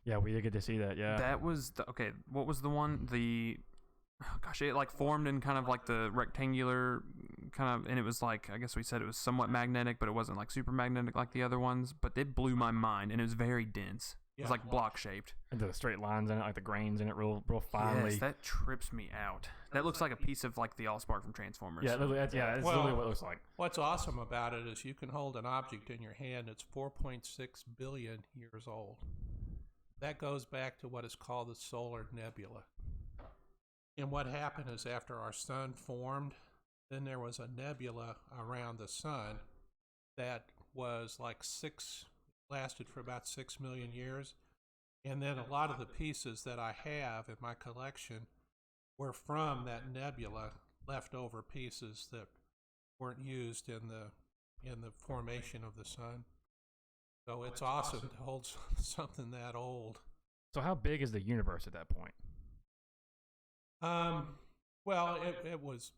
Yeah, we did get to see that. Yeah. That was okay. What was the one? It formed in kind of the rectangular kind of, and it was I guess we said it was somewhat magnetic, but it wasn't super magnetic like the other ones. But it blew my mind, and it was very dense. It was block shaped. And the straight lines in it, the grains in it, real finely. Yes, that trips me out. That looks like a piece of the Allspark from Transformers. Yeah, it's literally what it looks like. What's awesome about it is you can hold an object in your hand that's 4.6 billion years old. That goes back to what is called the solar nebula. And what happened is after our sun formed, then there was a nebula around the sun that was lasted for about 6 million years. And then a lot of the pieces that I have in my collection were from that nebula, leftover pieces that weren't used in the formation of the sun. So it's awesome to hold something that old. So how big is the universe at that point? Well, it was.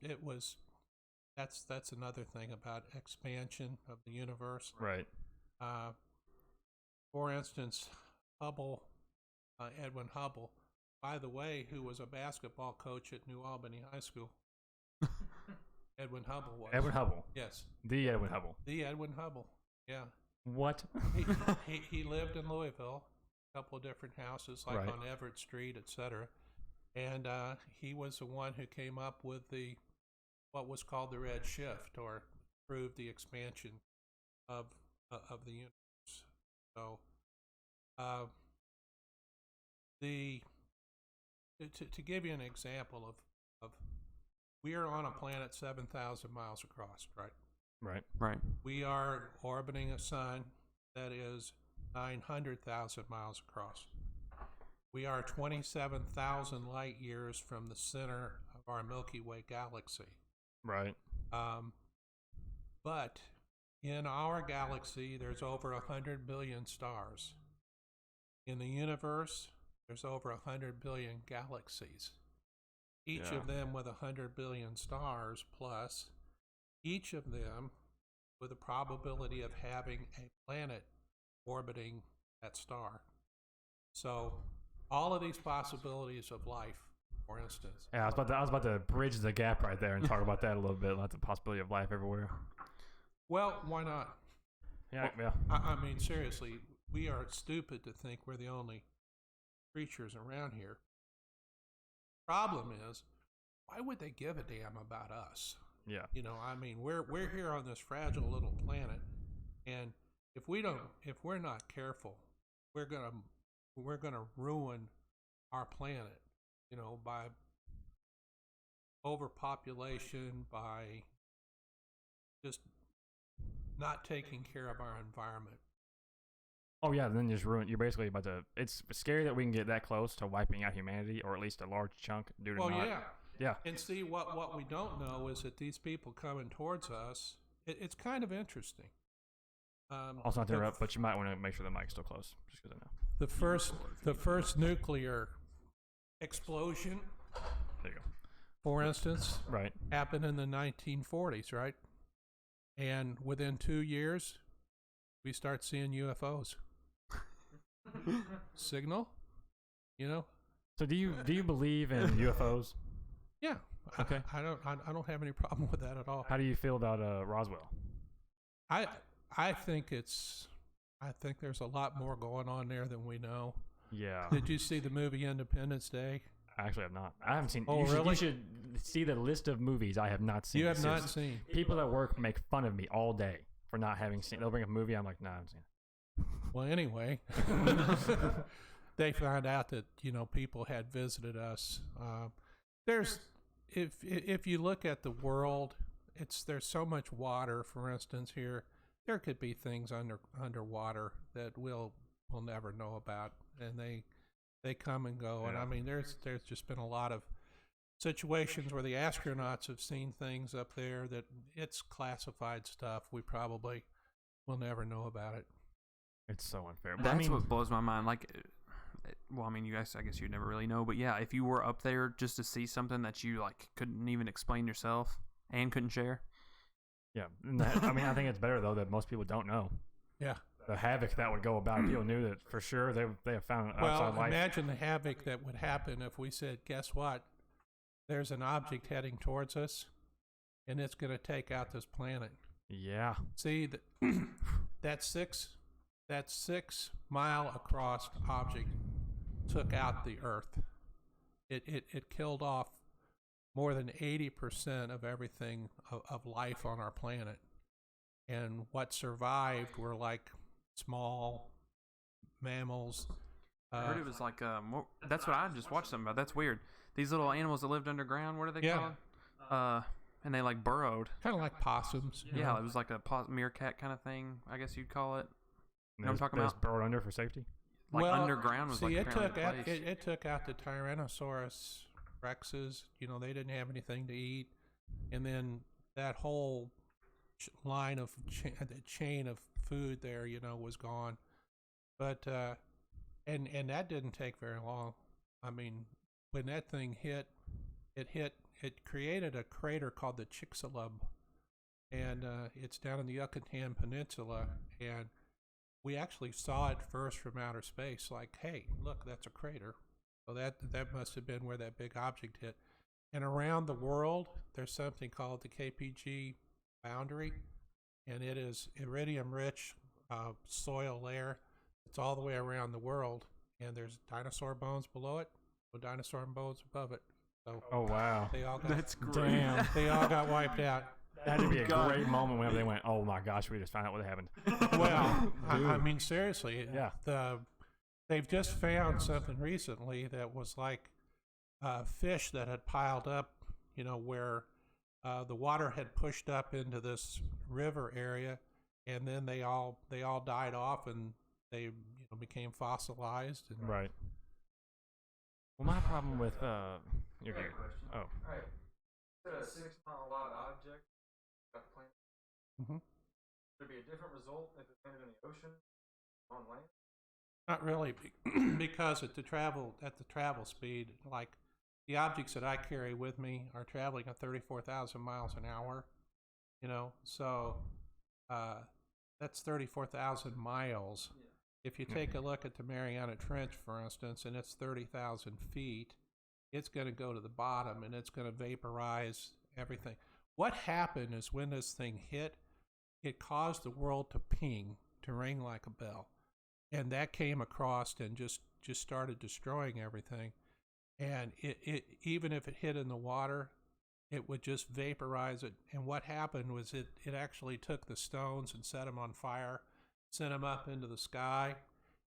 That's another thing about expansion of the universe. Right. For instance, Edwin Hubble, by the way, who was a basketball coach at New Albany High School. Edwin Hubble was. Edwin Hubble. Yes. The Edwin Hubble. The Edwin Hubble. Yeah. What? he lived in Louisville, a couple of different houses, on Everett Street, etc. And he was the one who came up with what was called the red shift, or proved the expansion of the universe. So, the to give you an example of we are on a planet 7,000 miles across, right? Right. We are orbiting a sun that is 900,000 miles across. We are 27,000 light years from the center of our Milky Way galaxy. Right. But in our galaxy, there's over 100 billion stars. In the universe, there's over 100 billion galaxies. Each of them with 100 billion stars plus, each of them with a probability of having a planet orbiting that star. So all of these possibilities of life, for instance. Yeah, I was about to bridge the gap right there and talk about that a little bit, about the possibility of life everywhere. Well, why not? Yeah, well, I mean, seriously, we are stupid to think we're the only creatures around here. Problem is, why would they give a damn about us? Yeah. You know, I mean, we're here on this fragile little planet, and if we're not careful, we're gonna ruin our planet. You know, by overpopulation, by just not taking care of our environment. Oh yeah, then you just ruin. You're basically about to. It's scary that we can get that close to wiping out humanity, or at least a large chunk due to Well, not. yeah. Yeah. And see, what we don't know is that these people coming towards us, it's kind of interesting. Also, not to interrupt, but you might want to make sure the mic's still close, just because I know. The first nuclear explosion, There you go. for instance, Right. happened in the 1940s, right? And within 2 years, we start seeing UFOs. Signal, you know? So do you believe in UFOs? Yeah. Okay. I don't have any problem with that at all. How do you feel about Roswell? I think there's a lot more going on there than we know. Yeah. Did you see the movie Independence Day? I actually have not. I haven't seen. Oh, you really? Should see the list of movies I have not seen. You have not seen. People at work make fun of me all day for not having seen. They'll bring up a movie. I'm like, nah, I haven't seen it. Well, anyway, they found out that people had visited us. If you look at the world, there's so much water. For instance, here there could be things underwater that we'll never know about, and they come and go. And I mean, there's just been a lot of situations where the astronauts have seen things up there that it's classified stuff. We probably will never know about it. It's so unfair. That's what blows my mind. Like, well, I mean, you guys, I guess you'd never really know, but yeah, if you were up there just to see something that you couldn't even explain yourself and couldn't share. Yeah, I mean, I think it's better though that most people don't know. Yeah. The havoc that would go about if people knew that for sure they have found outside life. Imagine the havoc that would happen if we said, guess what? There's an object heading towards us, and it's going to take out this planet. Yeah. See, that 6 mile across object took out the Earth. It killed off more than 80% of everything of life on our planet. And what survived were small mammals. I heard it was that's what I just watched something about. That's weird. These little animals that lived underground, what are they called? And they burrowed. Kind of like possums. Yeah, it was like a meerkat kind of thing, I guess you'd call it. You know what I'm talking about? Burrowed under for safety? Underground was it it took out the Tyrannosaurus Rexes. They didn't have anything to eat. And then that whole line of chain of food there, was gone. But and that didn't take very long. I mean, when that thing hit, it created a crater called the Chicxulub, and it's down in the Yucatan Peninsula, and we actually saw it first from outer space. Like, hey, look, that's a crater. So that must have been where that big object hit. And around the world, there's something called the KPG boundary, and it is iridium-rich soil layer. It's all the way around the world, and there's dinosaur bones below it, with dinosaur bones above it. So Oh wow, they all got That's great. damn. they all got wiped out. That had to be a God. great moment whenever they went, "Oh my gosh, we just found out what happened." Well, I Dude. mean, seriously, Yeah. They've just found something recently that was like fish that had piled up, where the water had pushed up into this river area, and then they all died off, and they became fossilized. And Right. Well, my problem with you're good. Oh, All right. A 6 mile wide object got the planet. Mhm. Would be a different result if it landed in the ocean on land? Not really, because at the travel speed, like the objects that I carry with me are traveling at 34,000 miles an hour. So that's 34,000 miles. Yeah. If you take a look at the Mariana Trench, for instance, and it's 30,000 feet, it's going to go to the bottom and it's going to vaporize everything. What happened is when this thing hit, it caused the world to ping, to ring like a bell. And that came across and just started destroying everything. And it even if it hit in the water, it would just vaporize it. And what happened was it actually took the stones and set them on fire, sent them up into the sky,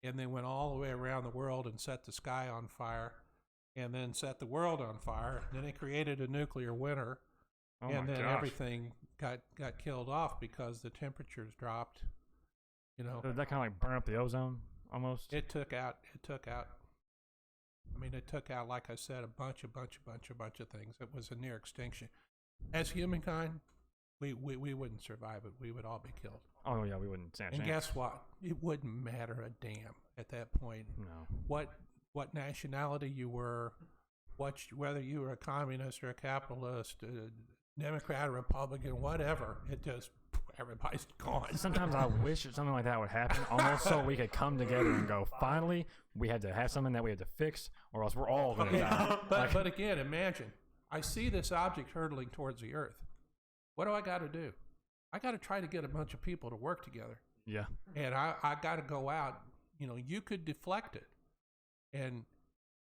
and then went all the way around the world and set the sky on fire, and then set the world on fire. Then it created a nuclear winter, oh and my then gosh. everything got killed off because the temperatures dropped. Did that kind of like burn up the ozone almost? It took out. I mean, it took out, like I said, a bunch of things. It was a near extinction. As humankind, we wouldn't survive it. We would all be killed. Oh yeah, we wouldn't stand a And chance. guess what? It wouldn't matter a damn at that point. No. What nationality you were, whether you were a communist or a capitalist, a Democrat or Republican, whatever. It just everybody's gone. Sometimes I wish something like that would happen, almost so we could come together and go, finally, we had to have something that we had to fix, or else we're all going to die. But again, imagine, I see this object hurtling towards the Earth. What do I got to do? I got to try to get a bunch of people to work together. Yeah. And I got to go out. You could deflect it, and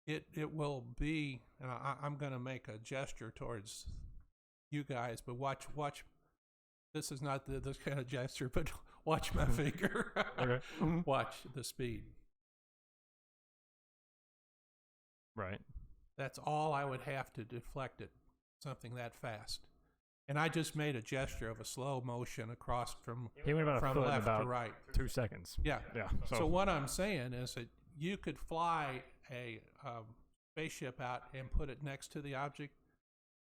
it will be. And I'm going to make a gesture towards you guys, but watch. This is not this kind of gesture, but watch my finger. Okay. Watch the speed. Right. That's all I would have to deflect it, something that fast. And I just made a gesture of a slow motion across from He went about a foot in left about to right. 2 seconds. Yeah. Yeah. So what I'm saying is that you could fly a spaceship out and put it next to the object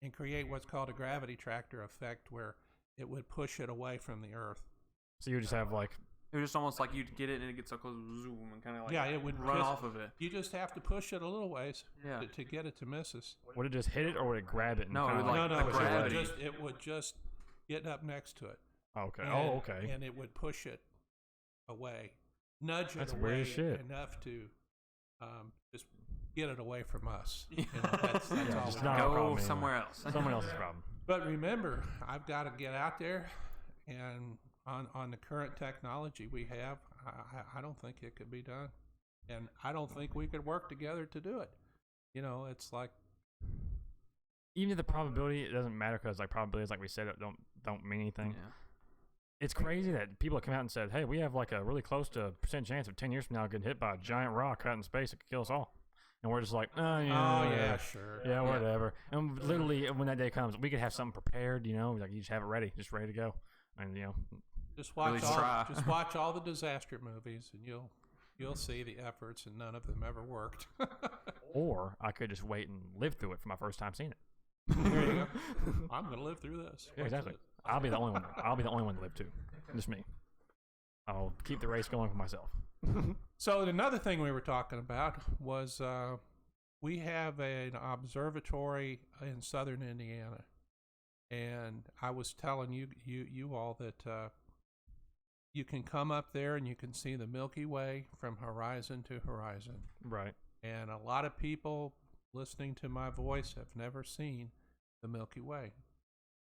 and create what's called a gravity tractor effect, where it would push it away from the Earth. So you just have like, It was just almost like you'd get it and it gets so close, zoom, and kind of like It would run just- off of it. You just have to push it a little ways Yeah. to get it to miss us. would it just hit it or would it grab it? And No, it kinda would, like, No, the gravity. it would just get up next to it. Okay. And, Oh, okay. And it would push it away, nudge That's it weird away as shit. enough to just get it away from us. Yeah. That's Yeah, all. just we not do. our Go problem somewhere anymore. else. Someone else's problem. But remember, I've got to get out there, and on the current technology we have, I don't think it could be done, and I don't think we could work together to do it. It's like, Even if the probability, it doesn't matter because like probabilities, like we said, it don't mean anything. Yeah. It's crazy that people have come out and said, hey, we have like a really close to percent chance of 10 years from now getting hit by a giant rock out in space that could kill us all. And we're just like, oh, yeah, oh whatever. yeah, sure, Yeah, whatever. And literally, when that day comes, we could have something prepared, like you just have it ready, just ready to go. And, Just watch Really try. just watch all the disaster movies, and you'll see the efforts, and none of them ever worked. or I could just wait and live through it for my first time seeing it. There you go. I'm gonna live through this. Yeah, exactly. I'll be the only one. I'll be the only one to live too. Just me. I'll keep the race going for myself. So another thing we were talking about was we have an observatory in southern Indiana, and I was telling you all that you can come up there and you can see the Milky Way from horizon to horizon. Right. And a lot of people listening to my voice have never seen the Milky Way.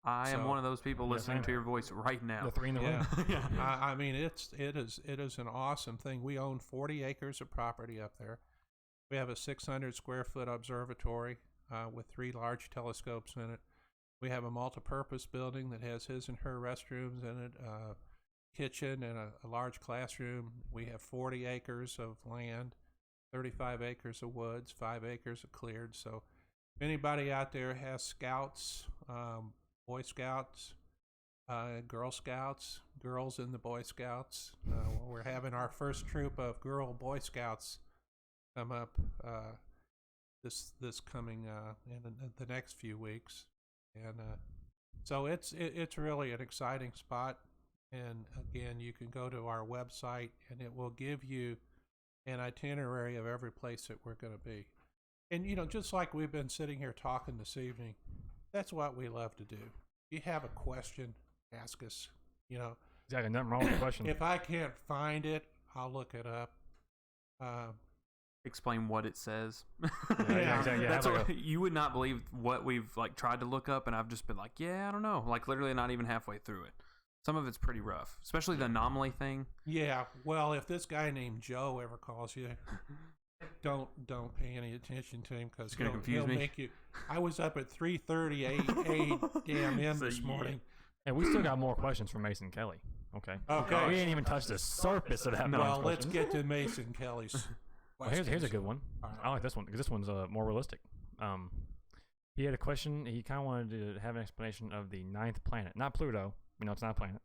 I am So- one of those people Yes, listening I am. to your voice right now. The three in the room. Yeah. I mean, it is an awesome thing. We own 40 acres of property up there. We have a 600 square foot observatory. with 3 large telescopes in it. We have a multi-purpose building that has his and her restrooms in it, kitchen and a large classroom. We have 40 acres of land, 35 acres of woods, 5 acres of cleared. So if anybody out there has scouts, Boy Scouts, Girl Scouts, girls in the Boy Scouts, we're having our first troop of girl Boy Scouts come up this coming in the next few weeks. And so it's really an exciting spot. And again, you can go to our website and it will give you an itinerary of every place that we're going to be. And, you know, just like we've been sitting here talking this evening, that's what we love to do. If you have a question, ask us, you know. Exactly, nothing wrong with the question. If I can't find it, I'll look it up. Explain what it says. Yeah, exactly. That's what, you would not believe what we've like tried to look up, and I've just been like, yeah, I don't know. Like literally not even halfway through it. Some of it's pretty rough, especially the anomaly thing. Yeah, well, if this guy named Joe ever calls you, don't pay any attention to him because he'll make you. I was up at 3:30 a.m. this morning. And we still got more questions from Mason Kelly. Okay. We didn't even touch the surface of that. Well, let's get to Mason Kelly's. Well, here's a good one. Right. I like this one because this one's more realistic. He had a question. He kind of wanted to have an explanation of the 9th planet, not Pluto. You know, it's not a planet.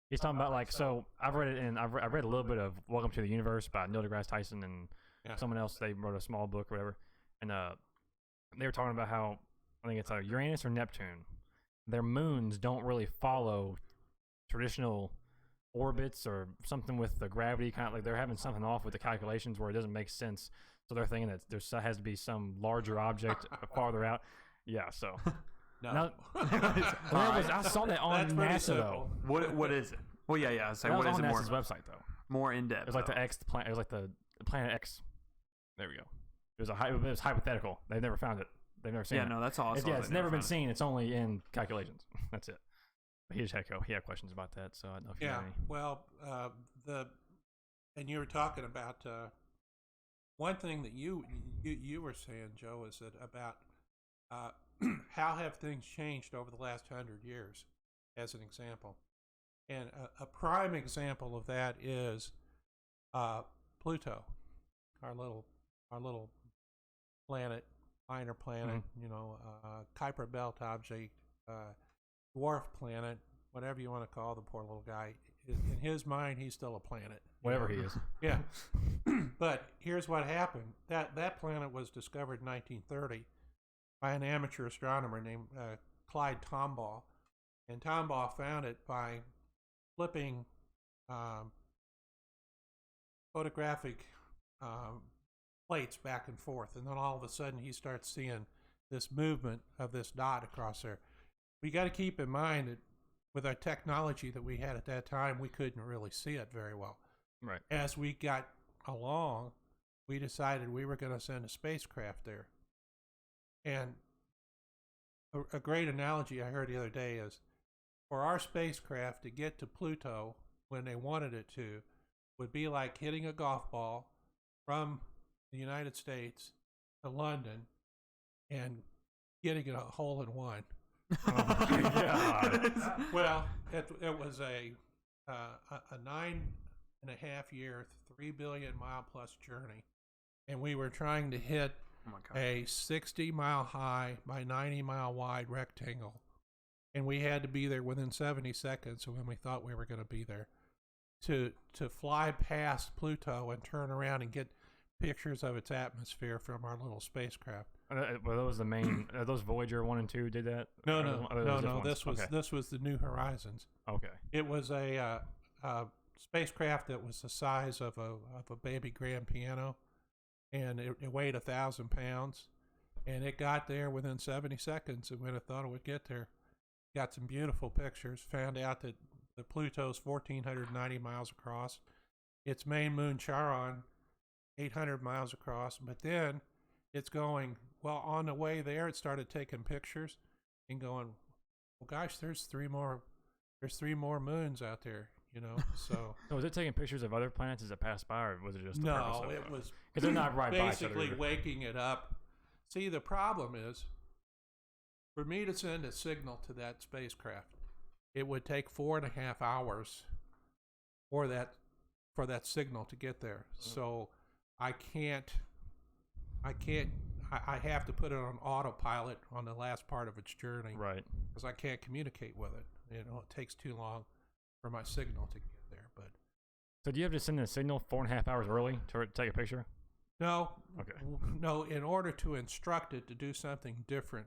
He's talking about like, so I've read it, and I've read a little bit of Welcome to the Universe by Neil deGrasse Tyson and someone else. They wrote a small book or whatever, and they were talking about how I think it's Uranus or Neptune. Their moons don't really follow traditional orbits or something with the gravity, kind of like they're having something off with the calculations where it doesn't make sense. So they're thinking that there has to be some larger object farther out. Yeah, so. No. I saw that on NASA though. What is it? Well, yeah. So what is it? NASA's website though. More in depth. It was like the X planet. It was like the planet X. There we go. It was hypothetical. They've never found it. They've never seen it. Yeah, no, that's awesome. It's never been seen. It's only in calculations. That's it. But he had questions about that. So I don't know if you have any. Well, and you were talking about one thing that you were saying, Joe, is that about how have things changed over the last 100 years, as an example. And a prime example of that is Pluto, our little planet, minor planet, Kuiper Belt object, dwarf planet, whatever you want to call the poor little guy. In his mind, he's still a planet. Whatever he is. Yeah. But here's what happened. That planet was discovered in 1930 by an amateur astronomer named Clyde Tombaugh. And Tombaugh found it by flipping photographic plates back and forth. And then all of a sudden he starts seeing this movement of this dot across there. We got to keep in mind that with our technology that we had at that time, we couldn't really see it very well. Right. As we got along, we decided we were going to send a spacecraft there. And a great analogy I heard the other day is for our spacecraft to get to Pluto when they wanted it to would be like hitting a golf ball from the United States to London and getting a hole in one. Oh my God. Well, it was a 9.5-year, 3 billion mile plus journey, and we were trying to hit a 60-mile high by 90-mile wide rectangle, and we had to be there within 70 seconds when we thought we were going to be there to fly past Pluto and turn around and get pictures of its atmosphere from our little spacecraft. Were those the main? Those Voyager 1 and 2 did that? No. This was the New Horizons. Okay. It was a spacecraft that was the size of a baby grand piano, and it weighed 1,000 pounds, and it got there within 70 seconds. And when it thought it would get there, got some beautiful pictures. Found out that the Pluto's 1,490 miles across. Its main moon Charon, 800 miles across. But then it's going, well, on the way there, it started taking pictures and going, well, gosh, there's three more moons out there, so. So was it taking pictures of other planets as it passed by, or was it just no, it was because they're not right by each other. Basically waking it up See, the problem is, for me to send a signal to that spacecraft, it would take 4.5 hours for that signal to get there. So I have to put it on autopilot on the last part of its journey, Right. because I can't communicate with it. It takes too long for my signal to get there. But So do you have to send a signal 4.5 hours early to take a picture? no, Okay. no. In order to instruct it to do something different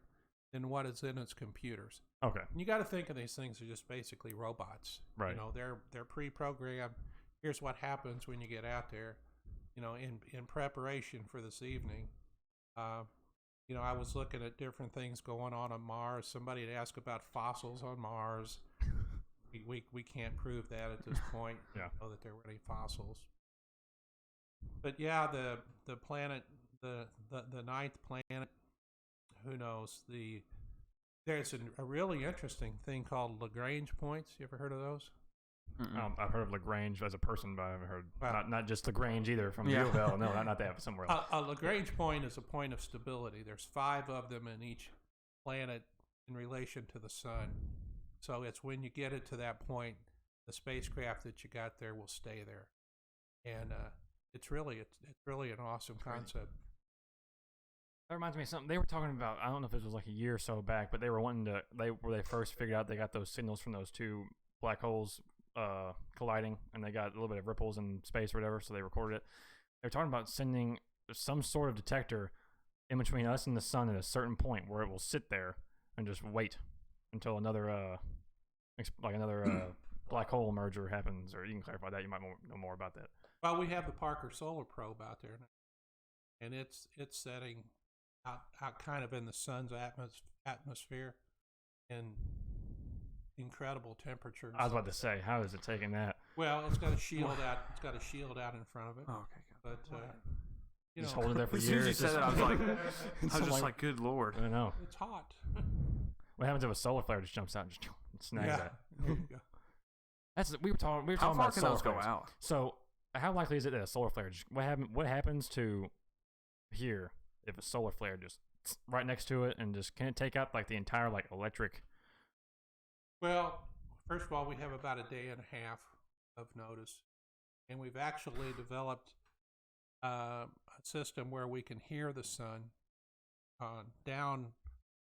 than what is in its computers, Okay. and you got to think of these things as just basically robots. Right. They're pre-programmed. Here's what happens when you get out there. In preparation for this evening, I was looking at different things going on Mars. Somebody had asked about fossils on Mars. We can't prove that at this point. Yeah. That there were any fossils. But yeah, the planet, the ninth planet, who knows? There's a really interesting thing called Lagrange points. You ever heard of those? I've heard of Lagrange as a person, but I haven't heard not just Lagrange either from Yeah. Louisville. No, not that, somewhere else. A Lagrange point is a point of stability. There's 5 of them in each planet in relation to the sun. So it's when you get it to that point, the spacecraft that you got there will stay there, and it's really an awesome concept. That reminds me of something they were talking about. I don't know if it was like a year or so back, but they were wanting to. They first figured out they got those signals from those 2 black holes colliding, and they got a little bit of ripples in space or whatever. So they recorded it. They were talking about sending some sort of detector in between us and the sun at a certain point where it will sit there and just wait until another black hole merger happens. Or you can clarify that. You might know more about that. Well, we have the Parker Solar Probe out there now, and it's setting out kind of in the sun's atmosphere in incredible temperatures. I was about to say, how is it taking that? Well, it's got a shield out. It's got a shield out in front of it. Oh, okay. But Just holding it there for As soon as years. you said that, I was like, Something like, good lord. I don't know. it's hot. What happens if a solar flare just jumps out and just snags Yeah, that? there you go. We were talking How far about can solar those go flares. out? So, how likely is it that a solar flare what happens to here if a solar flare just right next to it, and just can it take out like the entire like electric? Well, first of all, we have about a day and a half of notice, and we've actually developed a system where we can hear the sun down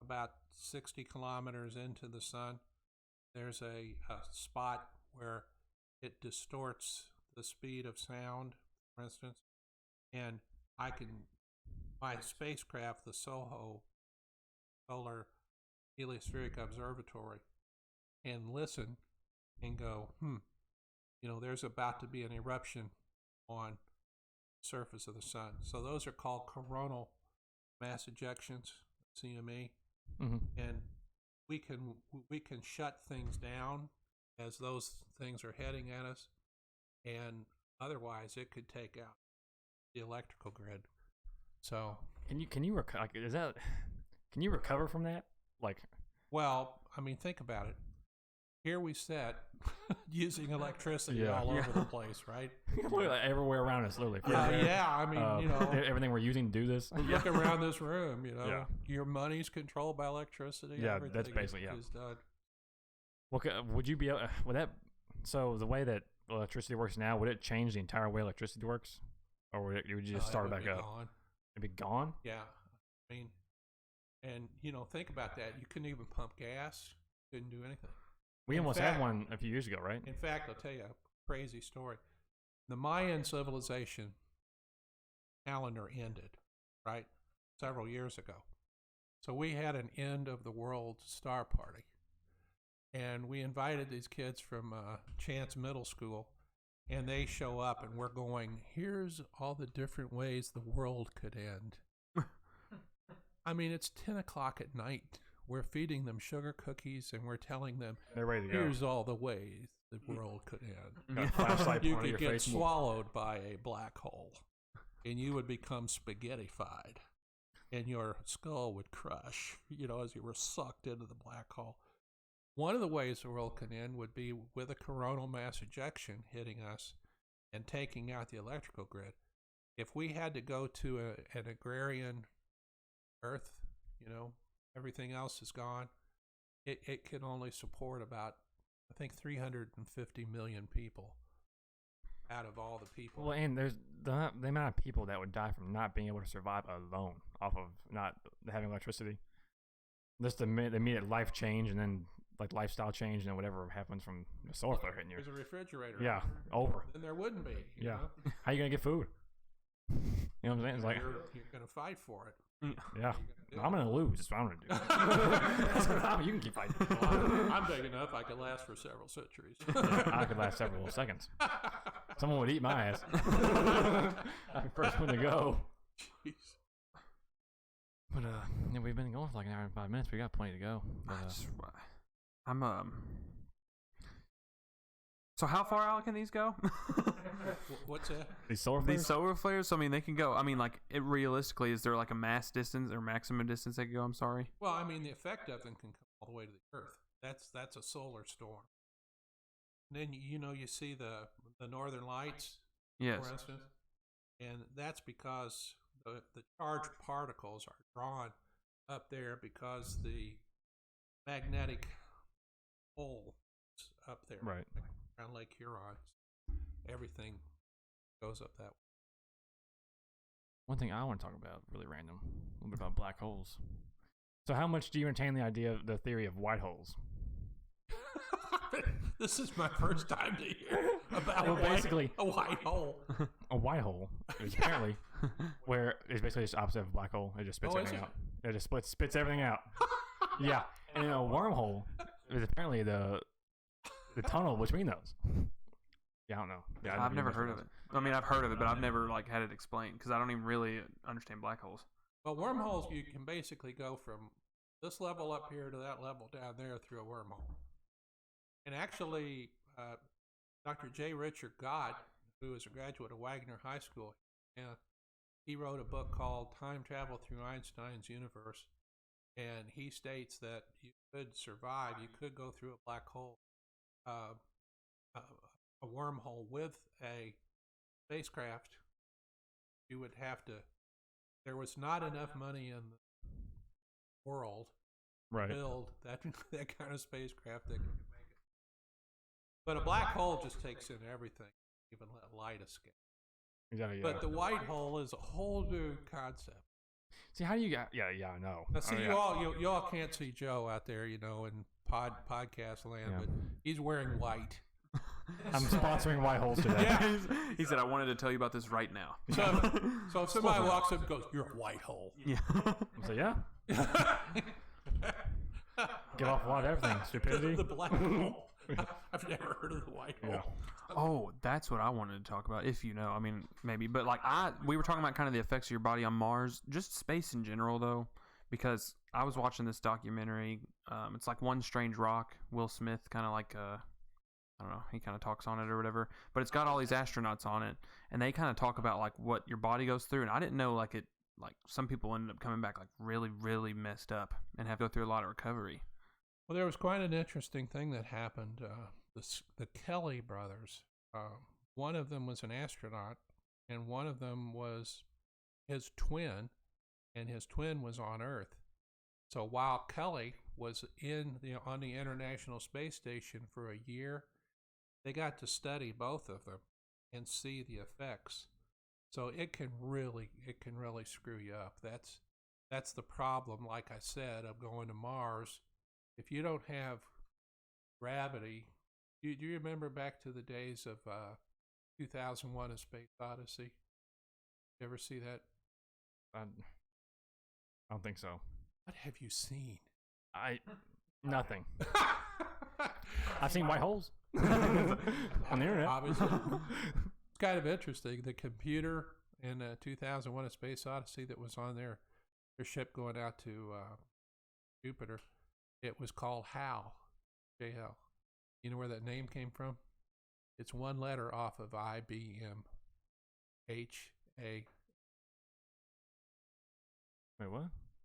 about 60 kilometers into the sun. There's a spot where it distorts the speed of sound, for instance, and my spacecraft, the SOHO Solar Heliospheric Observatory, and listen and go, there's about to be an eruption on the surface of the sun. So those are called coronal mass ejections, CME, and we can shut things down as those things are heading at us, and otherwise it could take out the electrical grid. So Can you recover from that? Like, well, I mean, think about it. Here we sit using electricity Yeah. all over the place, right? look like everywhere around us, literally. Yeah, I mean, everything we're using to do this. look around this room, Yeah. your money's controlled by electricity. Yeah, everything that's basically, is done. Well, would you be able? Would that? So the way that electricity works now, would it change the entire way electricity works, or would you just start It would back be up? gone. It'd be gone. Yeah, I mean, and think about that. You couldn't even pump gas. Couldn't do anything. We In almost fact- had one a few years ago, right? In fact, I'll tell you a crazy story. The Mayan civilization calendar ended, right, several years ago. So we had an end of the world star party. And we invited these kids from Chance Middle School, and they show up, and we're going, here's all the different ways the world could end. I mean, it's 10 o'clock at night. We're feeding them sugar cookies, and we're telling them, They're ready to go. here's all the ways the world could end. Got a flashlight You pointing could at your get face. swallowed by a black hole, and you would become spaghettified, and your skull would crush, as you were sucked into the black hole. One of the ways the world can end would be with a coronal mass ejection hitting us and taking out the electrical grid. If we had to go to an agrarian Earth, everything else is gone. It can only support about, I think, 350 million people out of all the people. Well, and there's the amount of people that would die from not being able to survive alone off of not having electricity. Just the immediate life change, and then like lifestyle change, and then whatever happens from the solar flare hitting you. There's a refrigerator. Yeah, over. Then there wouldn't be. You know? How you gonna get food? You know what I'm saying? It's like you're gonna fight for it. Yeah. I'm gonna lose. That's what I'm gonna do. You can keep fighting. Well, I'm big enough. I could last for several centuries. I could last several seconds. Someone would eat my ass. I'm the first one to go. Jeez. But we've been going for like an hour and 5 minutes. We got plenty to go. But, So how far out can these go? What's that? These solar flares? These solar flares. So, I mean, they can go. I mean, like, realistically, is there like a mass distance or maximum distance they can go? I'm sorry. Well, I mean, the effect of them can come all the way to the Earth. That's a solar storm. And then you see the northern lights, yes, for instance, and that's because the charged particles are drawn up there because the magnetic pole is up there, right, around Lake Huron. Everything goes up that way. One thing I want to talk about, really random, a little bit about black holes. So how much do you entertain the theory of white holes? This is my first time to hear about a white hole. A white hole is apparently where it's basically just opposite of a black hole. It just spits everything out. It just spits everything out. Yeah, and a wormhole is apparently the tunnel between those. Yeah, I don't know. Yeah, I've never heard of it. I mean, I've heard of it, but I've never had it explained because I don't even really understand black holes. Well, wormholes, you can basically go from this level up here to that level down there through a wormhole. And actually, Dr. J. Richard Gott, who is a graduate of Wagner High School, he wrote a book called Time Travel Through Einstein's Universe. And he states that you could survive, you could go through a black hole, a wormhole with a spacecraft. You would have to, there was not enough money in the world to build that kind of spacecraft that could make it. But a black hole just takes in everything, even let light escape. Exactly. Yeah. But the white hole is a whole new concept. See, how do you get? Yeah, I know. Now, see, you all can't see Joe out there, in podcast land, but he's wearing white. I'm sponsoring white holes today. Yeah. He said, I wanted to tell you about this right now. So if somebody walks up and goes, "You're a white hole." Yeah. So yeah. Get off a lot of everything. Stupidity. The black hole. I've never heard of the white hole. Yeah. Oh, that's what I wanted to talk about. If you know, I mean, maybe, but like we were talking about kind of the effects of your body on Mars, just space in general, though, because I was watching this documentary. It's like One Strange Rock. Will Smith kind of like I don't know, he kind of talks on it or whatever, but it's got all these astronauts on it, and they kind of talk about like what your body goes through, and I didn't know like some people ended up coming back like really, really messed up and have to go through a lot of recovery. Well, there was quite an interesting thing that happened. The Kelly brothers, one of them was an astronaut, and one of them was his twin, and his twin was on Earth. So while Kelly was on the International Space Station for a year, they got to study both of them and see the effects. So it can really screw you up. That's the problem, like I said, of going to Mars. If you don't have gravity, do you remember back to the days of 2001: A Space Odyssey? You ever see that? I don't think so. What have you seen? Nothing. I've seen white holes on the internet. Obviously. It's kind of interesting. The computer in 2001: A Space Odyssey that was on their ship going out to Jupiter, it was called HAL, J-L. You know where that name came from? It's one letter off of IBM, H-A. Wait, what?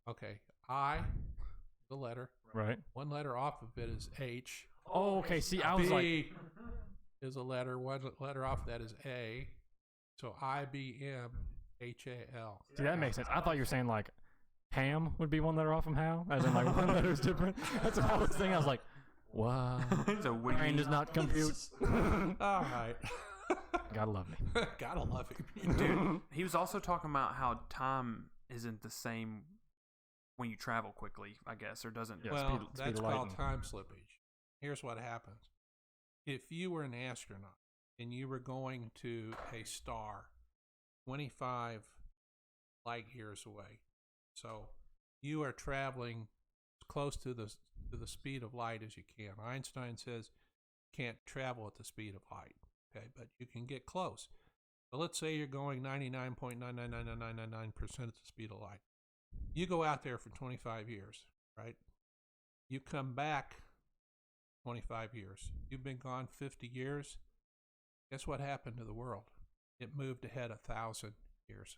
Okay, I, the letter. Right. One letter off of it is H. Oh, okay. See, I was B is a letter. One letter off of that is A. So IBM, HAL. See, that makes sense. I thought you were saying like ham would be one letter off from how, as in like one letter is different. That's what I was thinking. I was like, wow. So Brain does not compute. All right. Gotta love me. Gotta love him. Dude, he was also talking about how time isn't the same when you travel quickly, I guess, or doesn't. Yeah, Well, speed that's of light called and- time slippage. Here's what happens. If you were an astronaut and you were going to a star 25 light years away, so you are traveling as close to the speed of light as you can. Einstein says you can't travel at the speed of light, okay, but you can get close. So let's say you're going 99.99999% at the speed of light. You go out there for 25 years, right? You come back 25 years. You've been gone 50 years. Guess what happened to the world? It moved ahead 1,000 years.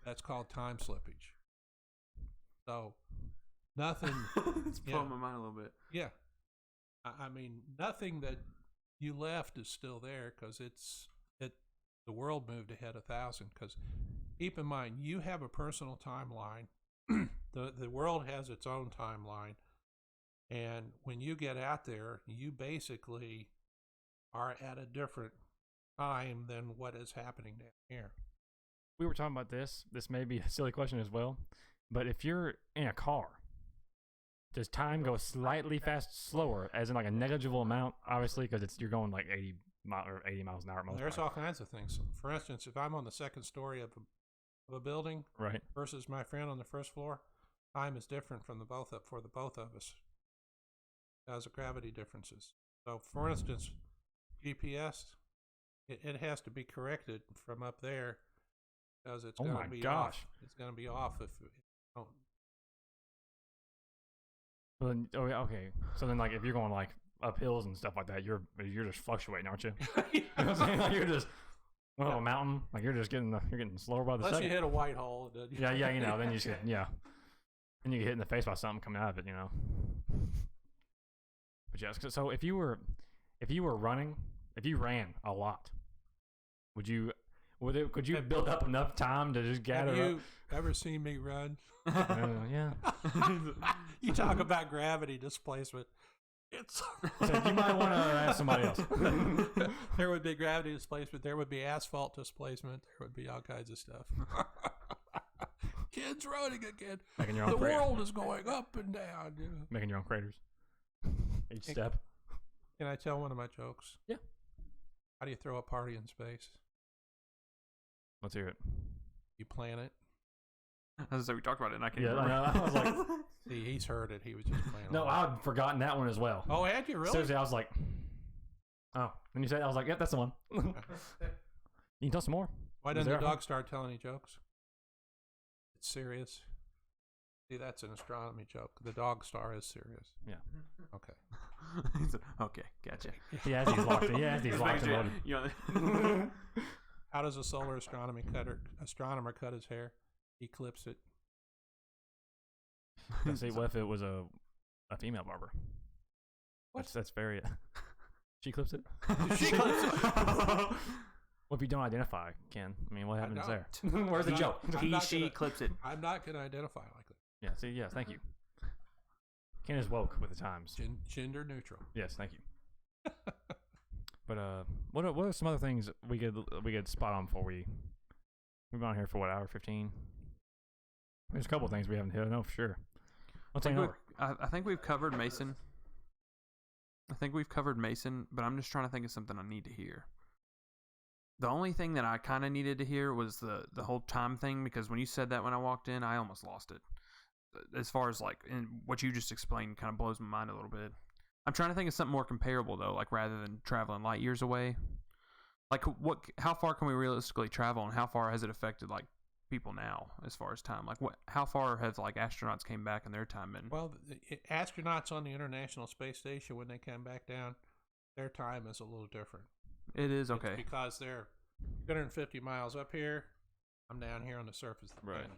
That's called time slippage. So nothing. It's blowing my mind a little bit. Yeah. I mean, nothing that you left is still there because the world moved ahead 1,000. Because keep in mind, you have a personal timeline. The world has its own timeline. And when you get out there, you basically are at a different time than what is happening down here. We were talking about this. This may be a silly question as well, but if you're in a car, does time go slightly slower, as in like a negligible amount? Obviously, because you're going like 80 miles an hour at most. There's all kinds of things. For instance, if I'm on the second story of a building, right, versus my friend on the first floor, time is different for the both of us because of gravity differences. So, for instance, GPS, it has to be corrected from up there because it's going to be off. It's going to be off if you don't. Well, then, okay. So then, like, if you're going like up hills and stuff like that, you're just fluctuating, aren't you? You know what I'm saying? Like, you're just a mountain. Like you're getting slower by the Unless second. you hit a white hole. Yeah, you know. Then you just then you get hit in the face by something coming out of it, you know. But yes, so if you were running, if you ran a lot, could you build up enough time to just gather Have you up? ever seen me run? Yeah. You talk about gravity displacement. So you might want to ask somebody else. There would be gravity displacement. There would be asphalt displacement. There would be all kinds of stuff. Kids running again. Making your own The world is going up and down. You know? Making your own craters. Each step. Can I tell one of my jokes? Yeah. How do you throw a party in space? Let's hear it. You plan it. As I say, we talked about it, and I can't Yeah, remember. I was like, See, he's heard it. He was just playing. no, I'd forgotten that one as well. Oh, had you really? Seriously, I was like, oh. When you said it, I was like, yep, that's the one. You can tell some more. Why doesn't the dog start telling you jokes? It's serious. See, that's an astronomy joke. The dog star is serious. Yeah. Okay. Okay, gotcha. Yeah, he's locked in. Yeah, he's locked in. Loaded. You know, How does a solar astronomer cut his hair? He clips it. See, what if it was a female barber? That's very. She clips it. She clips it. What if you don't identify, Ken? I mean, what happens there? don't. Where's the joke? she clips it. I'm not going to identify like that. Yeah. See, yes, thank you. Ken is woke with the times. Gender neutral. Yes, thank you. But what are some other things we could spot on before we've been on here for what, hour 15? There's a couple of things we haven't hit. I know for sure. What's on over? I think we've covered Mason. But I'm just trying to think of something I need to hear. The only thing that I kind of needed to hear was the whole time thing, because when you said that when I walked in, I almost lost it. As far as like, and what you just explained kind of blows my mind a little bit. I'm trying to think of something more comparable though, like rather than traveling light years away. Like how far can we realistically travel, and how far has it affected like people now as far as time? Like how far have like astronauts came back in their time been? Well, the astronauts on the International Space Station, when they come back down, their time is a little different. It is, okay. It's because they're 250 miles up here. I'm down here on the surface of the planet.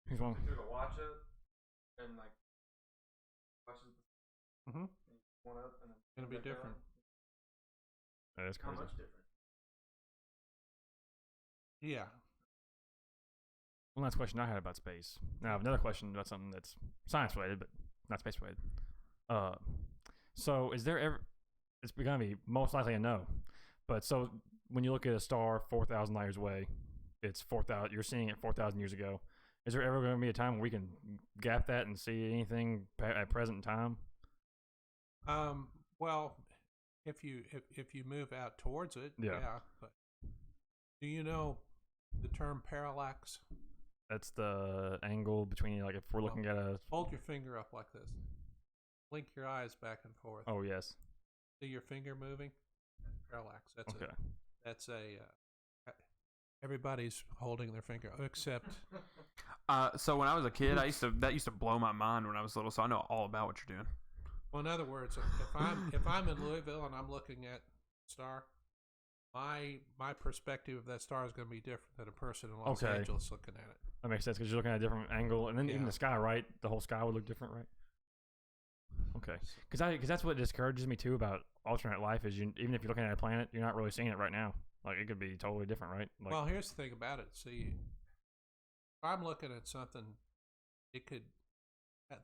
Here's one. Through the watch it and like watches one up and It's going to be different. That is crazy. How much different? Yeah. One last question I had about space. Now I have another question about something that's science related, but not space related. So is there ever? It's going to be most likely a no. But so when you look at a star 4,000 light years away, it's 4,000. You're seeing it 4,000 years ago. Is there ever going to be a time where we can gap that and see anything at present time? Well, if you move out towards it, Yeah. But do you know the term parallax? That's the angle between, like, if we're looking at a. Hold your finger up like this. blink your eyes back and forth. Oh, yes. See your finger moving? Parallax. That's okay. That's a. Everybody's holding their finger except. So when I was a kid, that used to blow my mind when I was little. So I know all about what you're doing. Well, in other words, if I'm in Louisville and I'm looking at a star, my perspective of that star is going to be different than a person in Los Angeles looking at it. That makes sense because you're looking at a different angle, and then even the sky, right? The whole sky would look different, right? Okay, because that's what discourages me too about alternate life is even if you're looking at a planet, you're not really seeing it right now. Like it could be totally different, right? Like, well, here's the thing about it. See, if I'm looking at something, it could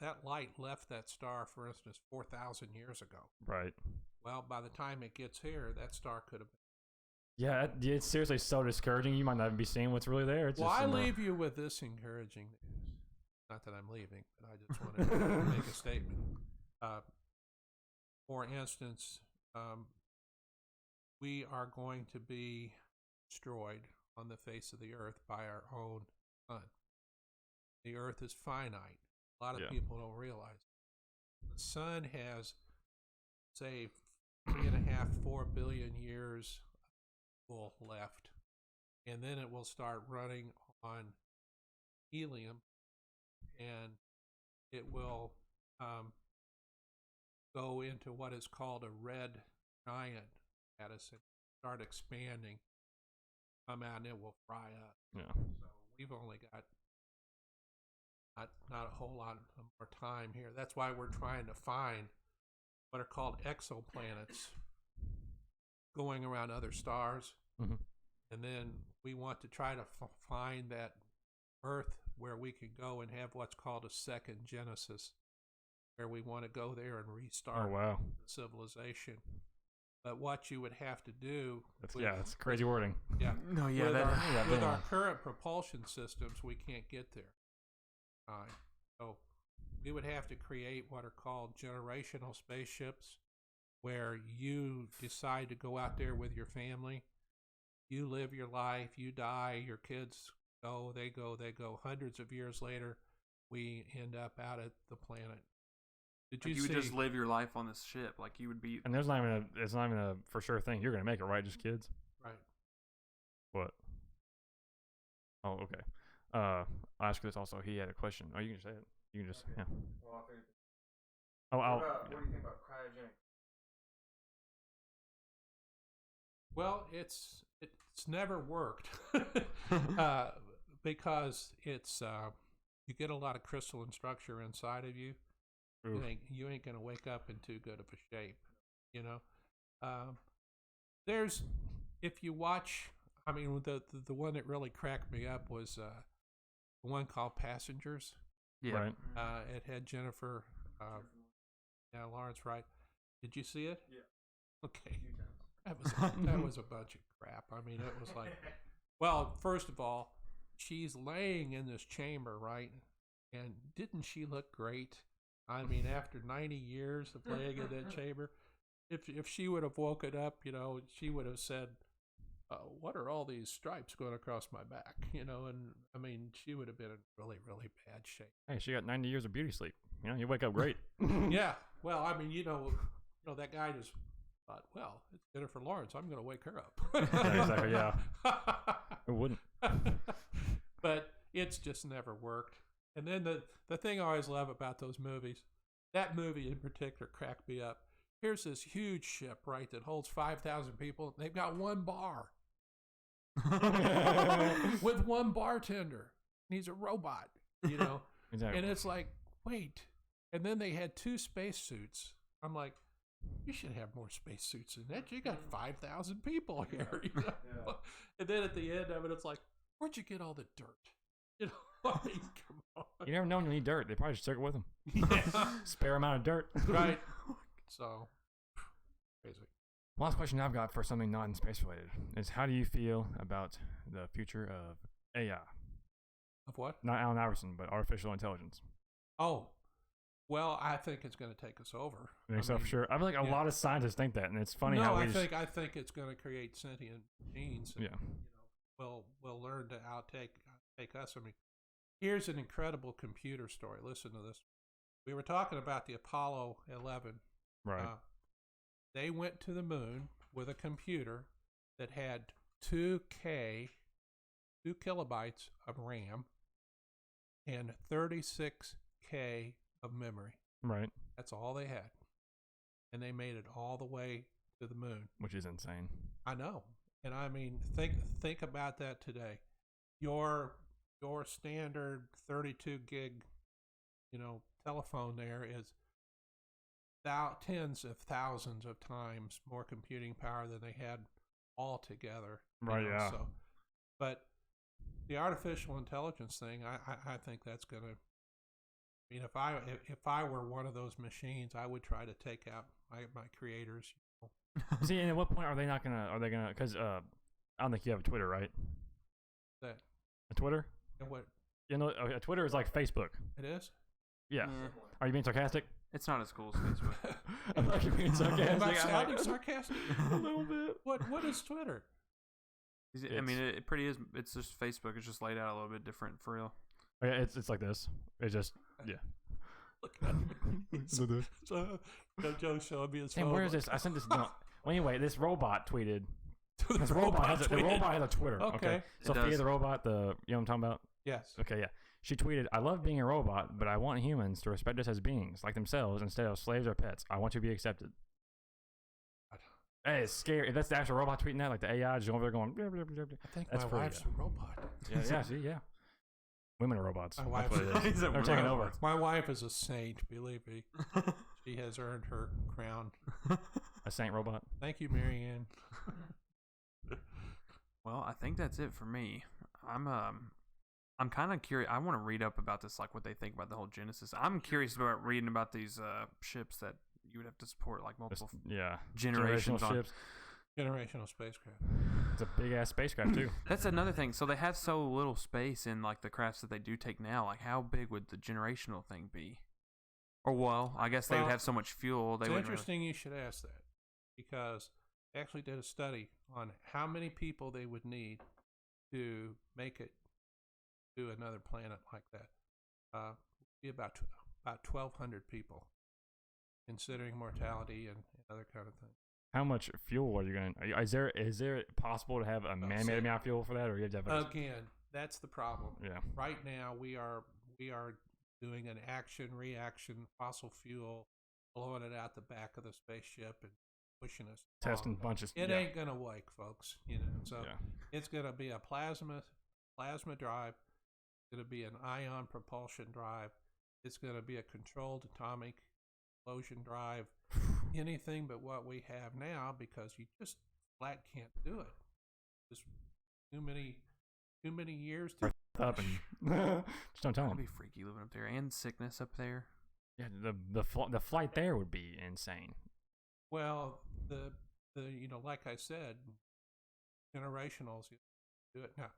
that light left that star, for instance, 4,000 years ago. Right. Well, by the time it gets here, that star could have been. Yeah, it's seriously so discouraging. You might not even be seeing what's really there. It's I leave you with this encouraging news. Not that I'm leaving, but I just wanted to make a statement. For instance, we are going to be destroyed on the face of the earth by our own sun. The earth is finite. A lot of people don't realize it. The sun has, say, 3.5, 4 billion years left, and then it will start running on helium, and it will go into what is called a red giant status and start expanding, come out, and it will fry up. Yeah. So we've only got not a whole lot more time here. That's why we're trying to find what are called exoplanets going around other stars. Mm-hmm. And then we want to try to find that Earth where we can go and have what's called a second Genesis, where we want to go there and restart civilization. But what you would have to do... it's crazy wording. Yeah. No, yeah. With our current propulsion systems, we can't get there. So we would have to create what are called generational spaceships, where you decide to go out there with your family. You live your life, you die, your kids go, they go. Hundreds of years later, we end up out at the planet. You would just live your life on this ship, like you would be. And it's not even a for sure thing. You're gonna make it, right? Just kids. Right. What? Oh, okay. I'll ask you this also. He had a question. Oh, you can say it. You can just Well, I figured. What do you think about cryogenic? Well, it's never worked because it's you get a lot of crystalline structure inside of you. You ain't gonna wake up in too good of a shape, you know. There's, if you watch, I mean, the one that really cracked me up was the one called Passengers. Yeah. Right. It had Jennifer, Lawrence, right? Did you see it? Yeah. Okay. That was a bunch of crap. I mean, it was like, well, first of all, she's laying in this chamber, right? And didn't she look great? I mean, after 90 years of laying in that chamber, if she would have woken up, you know, she would have said, what are all these stripes going across my back? You know, and I mean, she would have been in really, really bad shape. Hey, she got 90 years of beauty sleep. You know, you wake up great. Yeah. Well, I mean, you know, that guy just thought, well, it's Jennifer Lawrence. I'm going to wake her up. Exactly. Yeah. Who wouldn't? But it's just never worked. And then the thing I always love about those movies, that movie in particular cracked me up. Here's this huge ship, right, that holds 5,000 people. They've got one bar with one bartender. And he's a robot, you know. Exactly. And it's like, wait. And then they had 2 spacesuits. I'm like, you should have more spacesuits than that. You got 5,000 people here. You know? And then at the end of it, it's like, where'd you get all the dirt? You know, I mean, come on. You never know when you need dirt. They probably just took it with them. Yeah. Spare amount of dirt. Right. So, crazy. Last question I've got for something not in space related is how do you feel about the future of AI? Of what? Not Allen Iverson, but artificial intelligence. Oh, well, I think it's going to take us over. I think so for sure. I feel like a lot of scientists think that, and it's funny how we I think it's going to create sentient beings. And, we'll learn to take us. I mean, here's an incredible computer story. Listen to this. We were talking about the Apollo 11. Right. They went to the moon with a computer that had 2 kilobytes of RAM and 36K of memory. Right. That's all they had. And they made it all the way to the moon. Which is insane. I know. And I mean, think about that today. Your standard 32 gig, telephone there is tens of thousands of times more computing power than they had altogether. Right, yeah. So, but the artificial intelligence thing, I think that's going to, I mean, if I were one of those machines, I would try to take out my creators. See, and at what point are they gonna, because I don't think you have a Twitter, right? That a Twitter? And what? A Twitter is like Facebook. It is? Yeah. Are you being sarcastic? It's not as cool as Facebook. I'm not being sarcastic. Am I sounding sarcastic? A little bit. What is Twitter? I mean, it pretty is. It's just Facebook. It's just laid out a little bit different for real. Okay, it's like this. It's just Look at me. So, Joe showed me his phone. where is this? I sent this. No. Well, anyway, this robot tweeted. The robot has a Twitter. Okay. Sophia the robot, you know what I'm talking about? Yes. Okay, yeah. She tweeted, "I love being a robot, but I want humans to respect us as beings, like themselves, instead of slaves or pets. I want to be accepted." Hey, it's scary. If that's the actual robot tweeting that, like the AI just over there going, I think that's my wife's a robot. Yeah. Women are robots. My That's wife what it is. They're taking over. My wife is a saint, believe me. She has earned her crown. A saint robot. Thank you, Marianne. Well, I think that's it for me. I'm kind of curious. I want to read up about this, like what they think about the whole Genesis. I'm curious about reading about these ships that you would have to support, like multiple generations on. Ships. Generational spacecraft. It's a big ass spacecraft too. That's another thing. So they have so little space in like the crafts that they do take now. Like, how big would the generational thing be? Or well, I guess they would have so much fuel. It's interesting you should ask that, because they actually did a study on how many people they would need to make it to another planet like that. Be about 1,200 people, considering mortality and other kind of things. How much fuel are you going to... Is there possible to have a man-made amount of fuel for that, or you have to have... Again, that's the problem. Yeah. Right now, we are doing an action-reaction fossil fuel, blowing it out the back of the speceship and pushing us testing along. bunches. It ain't going to work, folks. So yeah. It's going to be a plasma drive. It's going to be an ion propulsion drive. It's going to be a controlled atomic explosion drive. Anything but what we have now, because you just flat can't do it. Just too many years to up and just don't tell them. It'd be freaky living up there, and sickness up there. Yeah, the flight there would be insane. Well, the like I said, generationals do it now.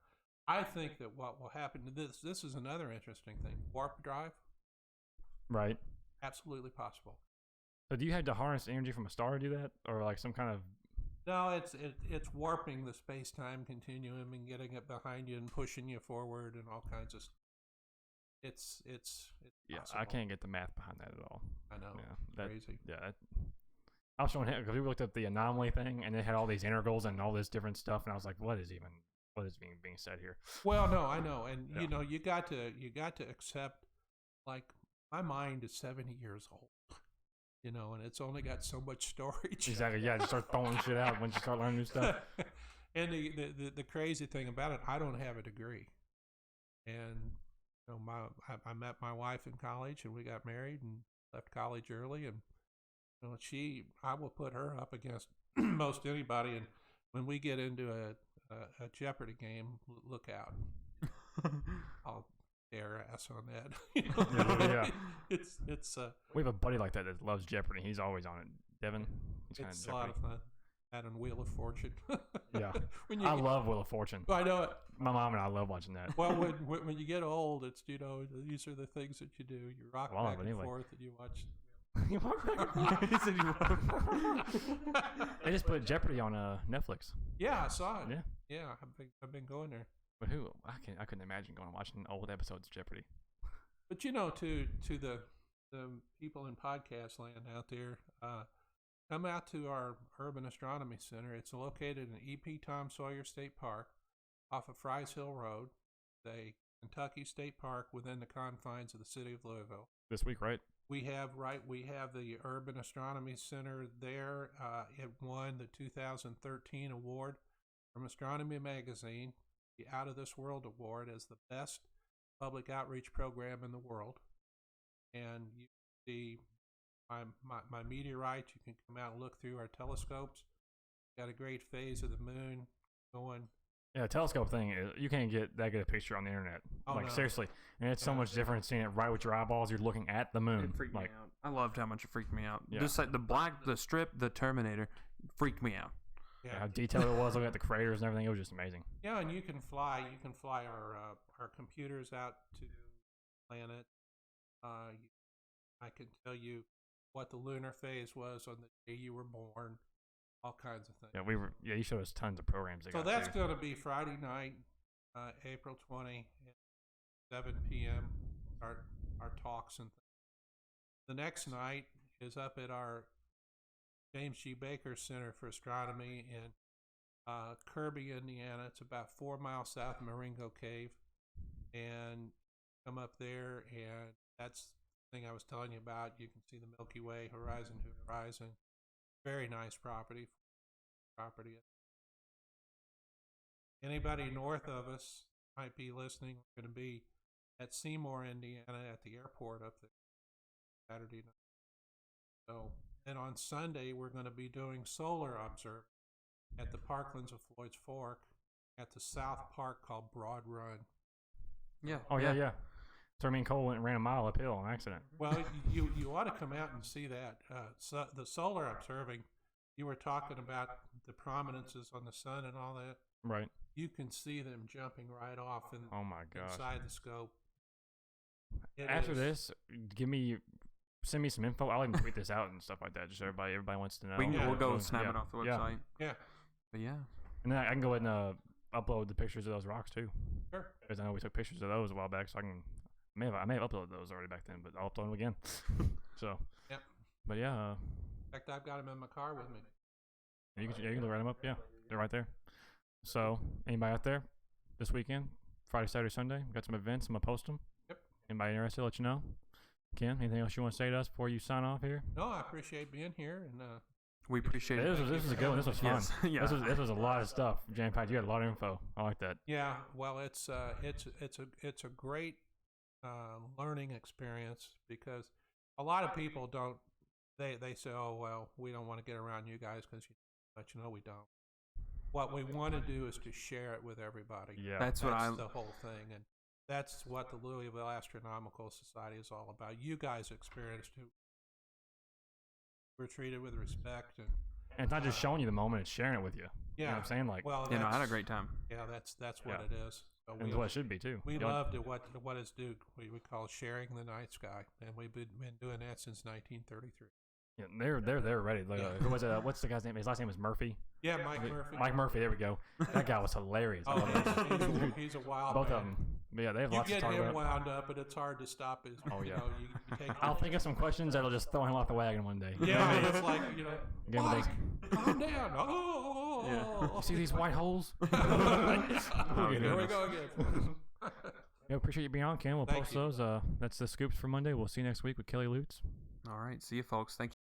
I think that what will happen to this is another interesting thing. Warp drive, right? Absolutely possible. So do you have to harness energy from a star to do that, or like some kind of? No, it's warping the space-time continuum and getting it behind you and pushing you forward and all kinds of stuff. It's possible. I can't get the math behind that at all. I know. Yeah, crazy. Yeah. I was showing him because we looked up the anomaly thing, and it had all these integrals and all this different stuff, and I was like, what is being said here? Well, no, I know, and you got to accept, like, my mind is 70 years old. And it's only got so much storage. Exactly. Yeah, just start throwing shit out when you start learning new stuff. And the crazy thing about it, I don't have a degree. And I met my wife in college, and we got married and left college early. And I will put her up against most anybody. And when we get into a Jeopardy game, look out. I'll dare ass on that. Yeah. It's We have a buddy like that loves Jeopardy. He's always on it. Devin. He's kind it's a lot of fun. That and Wheel of Fortune. Yeah. I love Wheel of Fortune. I know it. My mom and I love watching that. Well, when you get old, it's these are the things that you do. You rock back and forth, and you watch. You walk back and forth. They just put Jeopardy on Netflix. Yeah, I saw it. Yeah. I've been going there. But I couldn't imagine going and watching old episodes of Jeopardy. But to the people in podcast land out there, come out to our Urban Astronomy Center. It's located in E.P. Tom Sawyer State Park off of Fry's Hill Road, the Kentucky State Park within the confines of the city of Louisville. This week, right? We have the Urban Astronomy Center there. It won the 2013 award from Astronomy Magazine, the Out of This World Award, as the best public outreach program in the world. And you see my meteorite. You can come out and look through our telescopes. Got a great phase of the moon going. Yeah, the telescope thing, you can't get that good a picture on the internet. No. Seriously. And it's so much different seeing it right with your eyeballs. You're looking at the moon. It freaked me out. I loved how much it freaked me out. Yeah. Just like the strip, the Terminator, freaked me out. Yeah. How detailed it was, looking at the craters and everything. It was just amazing. Yeah, and you can fly our computers out to the planet. I can tell you what the lunar phase was on the day you were born. All kinds of things. Yeah, you showed us tons of programs. So that's going to be Friday night, April 20, at 7 p.m. Our talks and things. The next night is up at our James G. Baker Center for Astronomy in Kirby, Indiana. It's about 4 miles south of Marengo Cave, and come up there, and that's the thing I was telling you about. You can see the Milky Way, horizon to horizon. Very nice property. Anybody north of us might be listening. We're going to be at Seymour, Indiana, at the airport up there Saturday night. So, and on Sunday we're going to be doing solar observing at the Parklands of Floyd's Fork at the South Park called Broad Run. Yeah. Oh yeah. So me and Cole went and ran a mile uphill on accident. Well, you ought to come out and see that. So the solar observing, you were talking about the prominences on the sun and all that. Right. You can see them jumping right off oh my gosh. inside the scope. After this, send me some info. I'll even tweet this out and stuff like that. Just everybody wants to know. We'll go snap it off the website. Yeah. But yeah. And then I can go ahead and upload the pictures of those rocks too. Sure. Because I know we took pictures of those a while back, so I may have uploaded those already back then, but I'll upload them again. So. Yeah. But yeah. In fact, I've got them in my car with me. You can write them up. Yeah, they're right there. So, anybody out there this weekend, Friday, Saturday, Sunday, got some events. I'm gonna post them. Yep. Anybody interested? Let you know. Ken, anything else you want to say to us before you sign off here? No, I appreciate being here, and we appreciate it. This was a good one. This was fun. Yes. Yeah. This was a lot of stuff. Jam packed. You had a lot of info. I like that. Yeah. Well, it's a great learning experience, because a lot of people don't. They say, oh well, we don't want to get around you guys because we don't. What we want to do is to share it with everybody. Yeah, that's the whole thing, and that's what the Louisville Astronomical Society is all about. You guys experienced it. We're treated with respect, and it's not just showing you the moment; it's sharing it with you. Yeah, you know what I'm saying? Like, well, I had a great time. Yeah, that's what it is. So and what it should be too. We loved it. What is due? We call sharing the night sky, and we've been doing that since 1933. Yeah, they're ready. Like, who was it? What's the guy's name? His last name was Murphy. Yeah, Mike Murphy. Mike Murphy. There we go. That guy was hilarious. Oh, he's a wild. Both man. of them. But yeah, they have lots to You talk get him about. wound up, and it's hard to stop his. Oh yeah. You take I'll think of some questions that'll just throw him off the wagon one day. Yeah, it's like Mike, calm down. Oh. Yeah. You see these white holes? Here we go again. Yeah, appreciate you being on, Ken. We'll Thank post you. those. That's the scoops for Monday. We'll see you next week with Kelly Lutz. All right. See you, folks. Thank you.